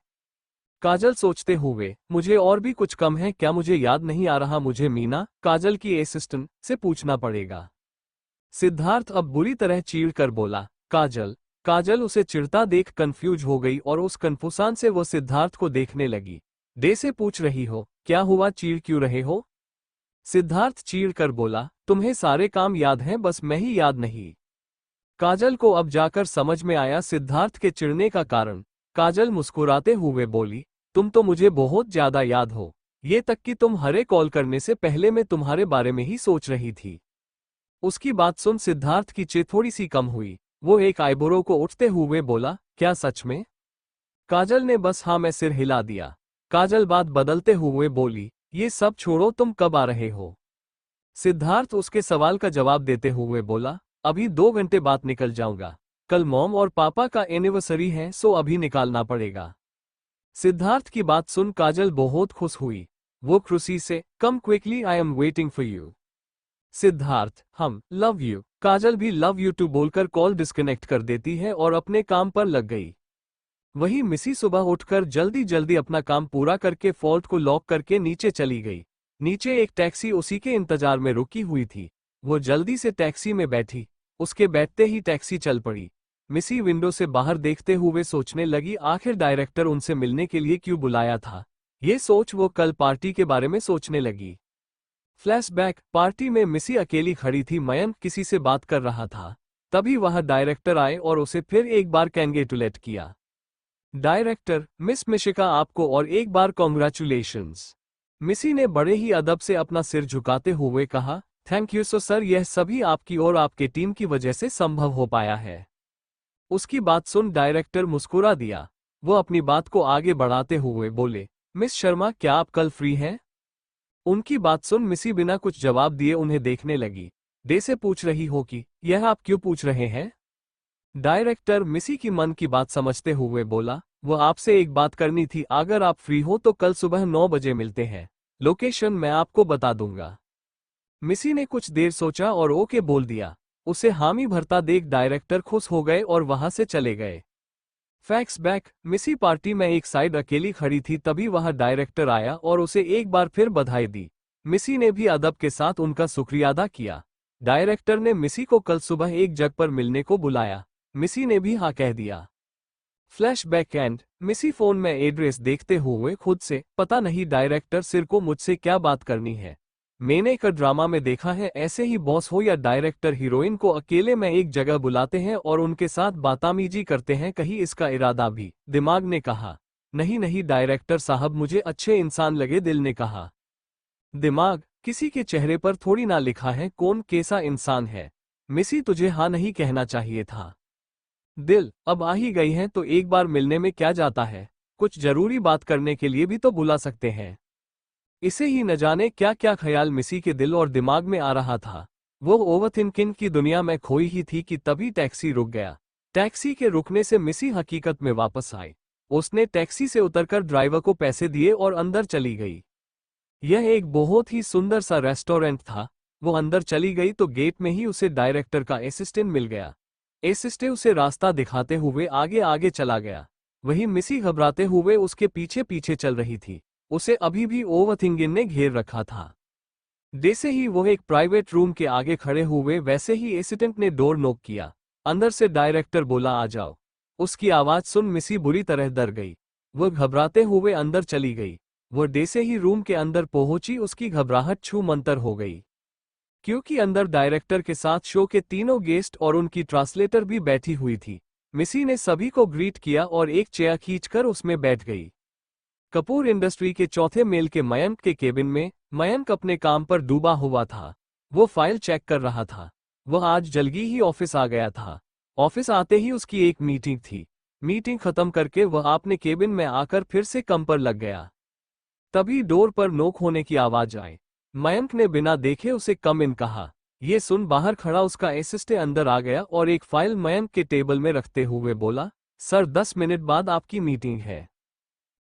काजल सोचते हुए, मुझे और भी कुछ कम है क्या, मुझे याद नहीं आ रहा, मुझे मीना, काजल की असिस्टेंट, से पूछना पड़ेगा। सिद्धार्थ अब बुरी तरह चीढ़ कर बोला, काजल। काजल उसे चिढ़ता देख कंफ्यूज हो गई और उस कन्फुसान से वो सिद्धार्थ को देखने लगी। डे से पूछ रही हो, क्या हुआ, चीढ़ क्यों रहे हो? सिद्धार्थ चीढ़ कर बोला, तुम्हें सारे काम याद हैं, बस मैं ही याद नहीं। काजल को अब जाकर समझ में आया सिद्धार्थ के चिढ़ने का कारण। काजल मुस्कुराते हुए बोली, तुम तो मुझे बहुत ज्यादा याद हो, ये तक कि तुम हरे कॉल करने से पहले मैं तुम्हारे बारे में ही सोच रही थी। उसकी बात सुन सिद्धार्थ की चिढ़ थोड़ी सी कम हुई। वो एक आईब्रो को उठते हुए बोला, क्या सच में? काजल ने बस हाँ में सिर हिला दिया। काजल बात बदलते हुए बोली, ये सब छोड़ो, तुम कब आ रहे हो? सिद्धार्थ उसके सवाल का जवाब देते हुए बोला, अभी 2 घंटे बाद निकल जाऊंगा। कल मॉम और पापा का एनिवर्सरी है, सो अभी निकालना पड़ेगा। सिद्धार्थ की बात सुन काजल बहुत खुश हुई। वो खुशी से, कम quickly, I am waiting for you. Siddharth, हम लव यू। काजल भी लव यू टू बोलकर कॉल डिस्कनेक्ट कर देती है और अपने काम पर लग गई। वहीं मिसी सुबह उठकर जल्दी जल्दी अपना काम पूरा करके फॉल्ट को लॉक करके नीचे चली गई। नीचे एक टैक्सी उसी के इंतजार में रुकी हुई थी। वो जल्दी से टैक्सी में बैठी। उसके बैठते ही टैक्सी चल पड़ी। मिसी विंडो से बाहर देखते हुए सोचने लगी, आखिर डायरेक्टर उनसे मिलने के लिए क्यों बुलाया था। ये सोच वो कल पार्टी के बारे में सोचने लगी। फ्लैशबैक, पार्टी में मिसी अकेली खड़ी थी, मयंक किसी से बात कर रहा था। तभी वहां डायरेक्टर आए और उसे फिर एक बार कैंग्रेचुलेट किया। डायरेक्टर, मिस मिशिका आपको और एक बार कॉन्ग्रेचुलेशंस। मिसी ने बड़े ही अदब से अपना सिर झुकाते हुए कहा, थैंक यू सो सर, यह सभी आपकी और आपके टीम की वजह से संभव हो पाया है। उसकी बात सुन डायरेक्टर मुस्कुरा दिया। वो अपनी बात को आगे बढ़ाते हुए बोले, मिस शर्मा, क्या आप कल फ्री हैं? उनकी बात सुन मिसी बिना कुछ जवाब दिए उन्हें देखने लगी। डे से पूछ रही हो कि यह आप क्यों पूछ रहे हैं? डायरेक्टर मिसी की मन की बात समझते हुए बोला, वो आपसे एक बात करनी थी, अगर आप फ्री हो तो कल सुबह 9 बजे मिलते हैं। लोकेशन मैं आपको बता दूंगा। मिसी ने कुछ देर सोचा और ओके बोल दिया। उसे हामी भरता देख डायरेक्टर खुश हो गए और वहां से चले गए। फैक्स बैक, मिसी पार्टी में एक साइड अकेली खड़ी थी, तभी वहां डायरेक्टर आया और उसे एक बार फिर बधाई दी। मिसी ने भी अदब के साथ उनका शुक्रिया अदा किया। डायरेक्टर ने मिसी को कल सुबह एक जगह पर मिलने को बुलाया। मिसी ने भी हाँ कह दिया। फ्लैशबैक एंड, मिसी फोन में एड्रेस देखते हुए खुद से, पता नहीं डायरेक्टर सिर को मुझसे क्या बात करनी है। मैंने एक ड्रामा में देखा है, ऐसे ही बॉस हो या डायरेक्टर हीरोइन को अकेले में एक जगह बुलाते हैं और उनके साथ बातामीजी करते हैं, कहीं इसका इरादा भी। दिमाग ने कहा, नहीं नहीं डायरेक्टर साहब, मुझे अच्छे इंसान लगे। दिल ने कहा, दिमाग, किसी के चेहरे पर थोड़ी ना लिखा है कौन कैसा इंसान है। मिसी, तुझे हाँ नहीं कहना चाहिए था। दिल, अब आ ही गई हैं तो एक बार मिलने में क्या जाता है, कुछ जरूरी बात करने के लिए भी तो बुला सकते हैं। इसे ही न जाने क्या क्या ख्याल मिसी के दिल और दिमाग में आ रहा था। वो ओवरथिंकिंग की दुनिया में खोई ही थी कि तभी टैक्सी रुक गया। टैक्सी के रुकने से मिसी हकीकत में वापस आई। उसने टैक्सी से उतरकर ड्राइवर को पैसे दिए और अंदर चली गई। यह एक बहुत ही सुंदर सा रेस्टोरेंट था। वो अंदर चली गई तो गेट में ही उसे डायरेक्टर का असिस्टेंट मिल गया। असिस्टेंट उसे रास्ता दिखाते हुए आगे आगे चला गया। वहीं मिसी घबराते हुए उसके पीछे पीछे चल रही थी। उसे अभी भी ओवरथिंकिंग ने घेर रखा था। जैसे ही वो एक प्राइवेट रूम के आगे खड़े हुए वैसे ही असिस्टेंट ने डोर नॉक किया। अंदर से डायरेक्टर बोला, आ जाओ। उसकी आवाज सुन मिसी बुरी तरह डर गई। वो घबराते हुए अंदर चली गई। वो जैसे ही रूम के अंदर पहुंची उसकी घबराहट छू मंतर हो गई, क्योंकि अंदर डायरेक्टर के साथ शो के तीनों गेस्ट और उनकी ट्रांसलेटर भी बैठी हुई थी। मिसी ने सभी को ग्रीट किया और एक चेयर खींचकर उसमें बैठ गई। कपूर इंडस्ट्री के चौथे मेल के मयंक के केबिन में मयंक अपने काम पर डूबा हुआ था। वो फाइल चेक कर रहा था। वह आज जल्दी ही ऑफिस आ गया था। ऑफिस आते ही उसकी एक मीटिंग थी। मीटिंग खत्म करके वह अपने केबिन में आकर फिर से काम पर लग गया। तभी डोर पर नॉक होने की आवाज आई। मयंक ने बिना देखे उसे कम इन कहा। ये सुन बाहर खड़ा उसका असिस्टेंट अंदर आ गया और एक फाइल मयंक के टेबल में रखते हुए बोला, सर 10 मिनट बाद आपकी मीटिंग है।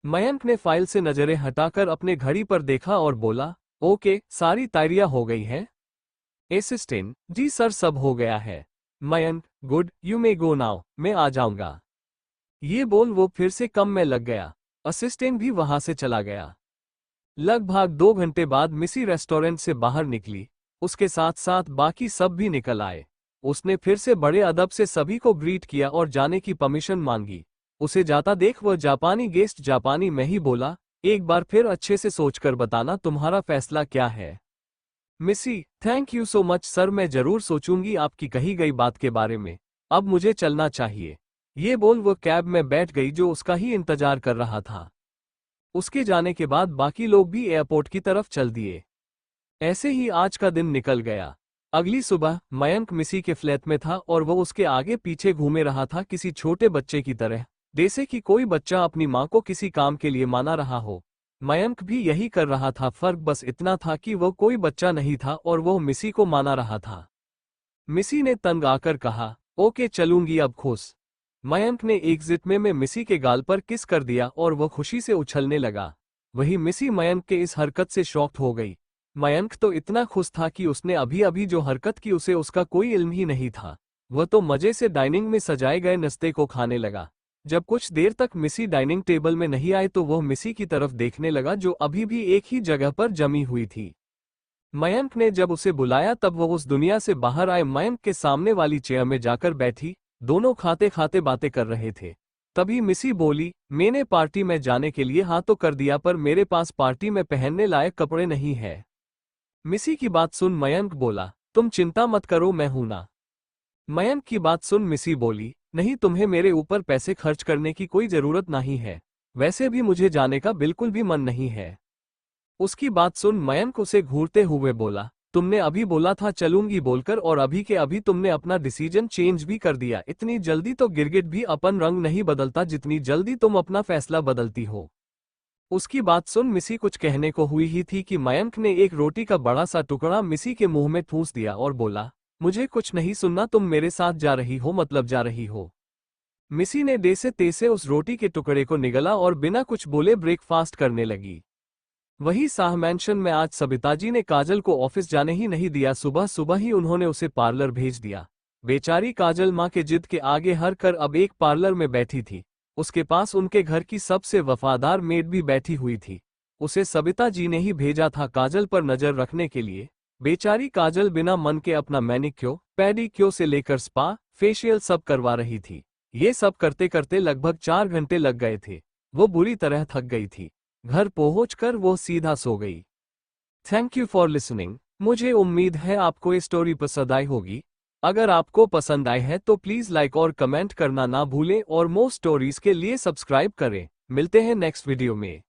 मयंक ने फाइल से नजरें हटाकर अपने घड़ी पर देखा और बोला, ओके, सारी तैयारियां हो गई हैं? असिस्टेंट, जी सर, सब हो गया है। Mayank, good, you may go now, मैं आ जाऊंगा। ये बोल वो फिर से काम में लग गया। असिस्टेंट भी वहां से चला गया। लगभग 2 घंटे बाद मिसी रेस्टोरेंट से बाहर निकली। उसके साथ साथ बाकी सब भी निकल आए। उसने फिर से बड़े अदब से सभी को ग्रीट किया और जाने की परमिशन मांगी। उसे जाता देख वह जापानी गेस्ट जापानी में ही बोला, एक बार फिर अच्छे से सोचकर बताना तुम्हारा फैसला क्या है। मिसी, thank you so much sir, मैं जरूर सोचूंगी आपकी कही गई बात के बारे में। अब मुझे चलना चाहिए। ये बोल वो कैब में बैठ गई जो उसका ही इंतजार कर रहा था। उसके जाने के बाद बाकी लोग भी एयरपोर्ट की तरफ चल दिए। ऐसे ही आज का दिन निकल गया। अगली सुबह मयंक मिसी के फ्लैट में था और वह उसके आगे पीछे घूमे रहा था किसी छोटे बच्चे की तरह, जैसे कि कोई बच्चा अपनी माँ को किसी काम के लिए माना रहा हो। मयंक भी यही कर रहा था, फर्क बस इतना था कि वह कोई बच्चा नहीं था और वह मिसी को माना रहा था। मिसी ने तंग आकर कहा, ओके चलूंगी अब खुश। मयंक ने एग्जिट में मिसी के गाल पर किस कर दिया और वह खुशी से उछलने लगा। वही मिसी मयंक के इस हरकत से शॉक्ड हो गई। मयंक तो इतना खुश था कि उसने अभी अभी जो हरकत की उसे उसका कोई इल्म ही नहीं था। वह तो मजे से डाइनिंग में सजाए गए नाश्ते को खाने लगा। जब कुछ देर तक मिसी डाइनिंग टेबल में नहीं आए तो वह मिसी की तरफ देखने लगा जो अभी भी एक ही जगह पर जमी हुई थी। मयंक ने जब उसे बुलाया तब वह उस दुनिया से बाहर आए मयंक के सामने वाली चेयर में जाकर बैठी। दोनों खाते खाते बातें कर रहे थे। तभी मिसी बोली, मैंने पार्टी में जाने के लिए हाँ तो कर दिया पर मेरे पास पार्टी में पहनने लायक कपड़े नहीं है। मिसी की बात सुन मयंक बोला, तुम चिंता मत करो मैं हूं ना। मयंक की बात सुन मिसी बोली, नहीं तुम्हें मेरे ऊपर पैसे खर्च करने की कोई जरूरत नहीं है। वैसे भी मुझे जाने का बिल्कुल भी मन नहीं है। उसकी बात सुन मयंक उसे घूरते हुए बोला, तुमने अभी बोला था चलूंगी बोलकर और अभी के अभी तुमने अपना डिसीजन चेंज भी कर दिया। इतनी जल्दी तो गिरगिट भी अपन रंग नहीं बदलता जितनी जल्दी तुम अपना फैसला बदलती हो। उसकी बात सुन मिसी कुछ कहने को हुई ही थी कि मयंक ने एक रोटी का बड़ा सा टुकड़ा मिसी के मुंह में ठूंस दिया और बोला, मुझे कुछ नहीं सुनना, तुम मेरे साथ जा रही हो मतलब जा रही हो। मिसी ने देसे तेसे उस रोटी के टुकड़े को निगला और बिना कुछ बोले ब्रेकफास्ट करने लगी। वही शाह मैंशन में आज सबिताजी ने काजल को ऑफिस जाने ही नहीं दिया। सुबह सुबह ही उन्होंने उसे पार्लर भेज दिया। बेचारी काजल माँ के जिद के आगे हर कर अब एक पार्लर में बैठी थी। उसके पास उनके घर की सबसे वफादार मेड भी बैठी हुई थी। उसे सबिता जी ने ही भेजा था काजल पर नजर रखने के लिए। बेचारी काजल बिना मन के अपना मैनिक्योर पेडिक्योर से लेकर स्पा फेशियल सब करवा रही थी। ये सब करते करते लगभग 4 घंटे लग गए थे। वो बुरी तरह थक गई थी। घर पहुंचकर वो सीधा सो गई। Thank you for listening. मुझे उम्मीद है आपको ये स्टोरी पसंद आई होगी। अगर आपको पसंद आई है तो प्लीज लाइक और कमेंट करना ना भूलें और मोर स्टोरीज के लिए सब्सक्राइब करें। मिलते हैं नेक्स्ट वीडियो में।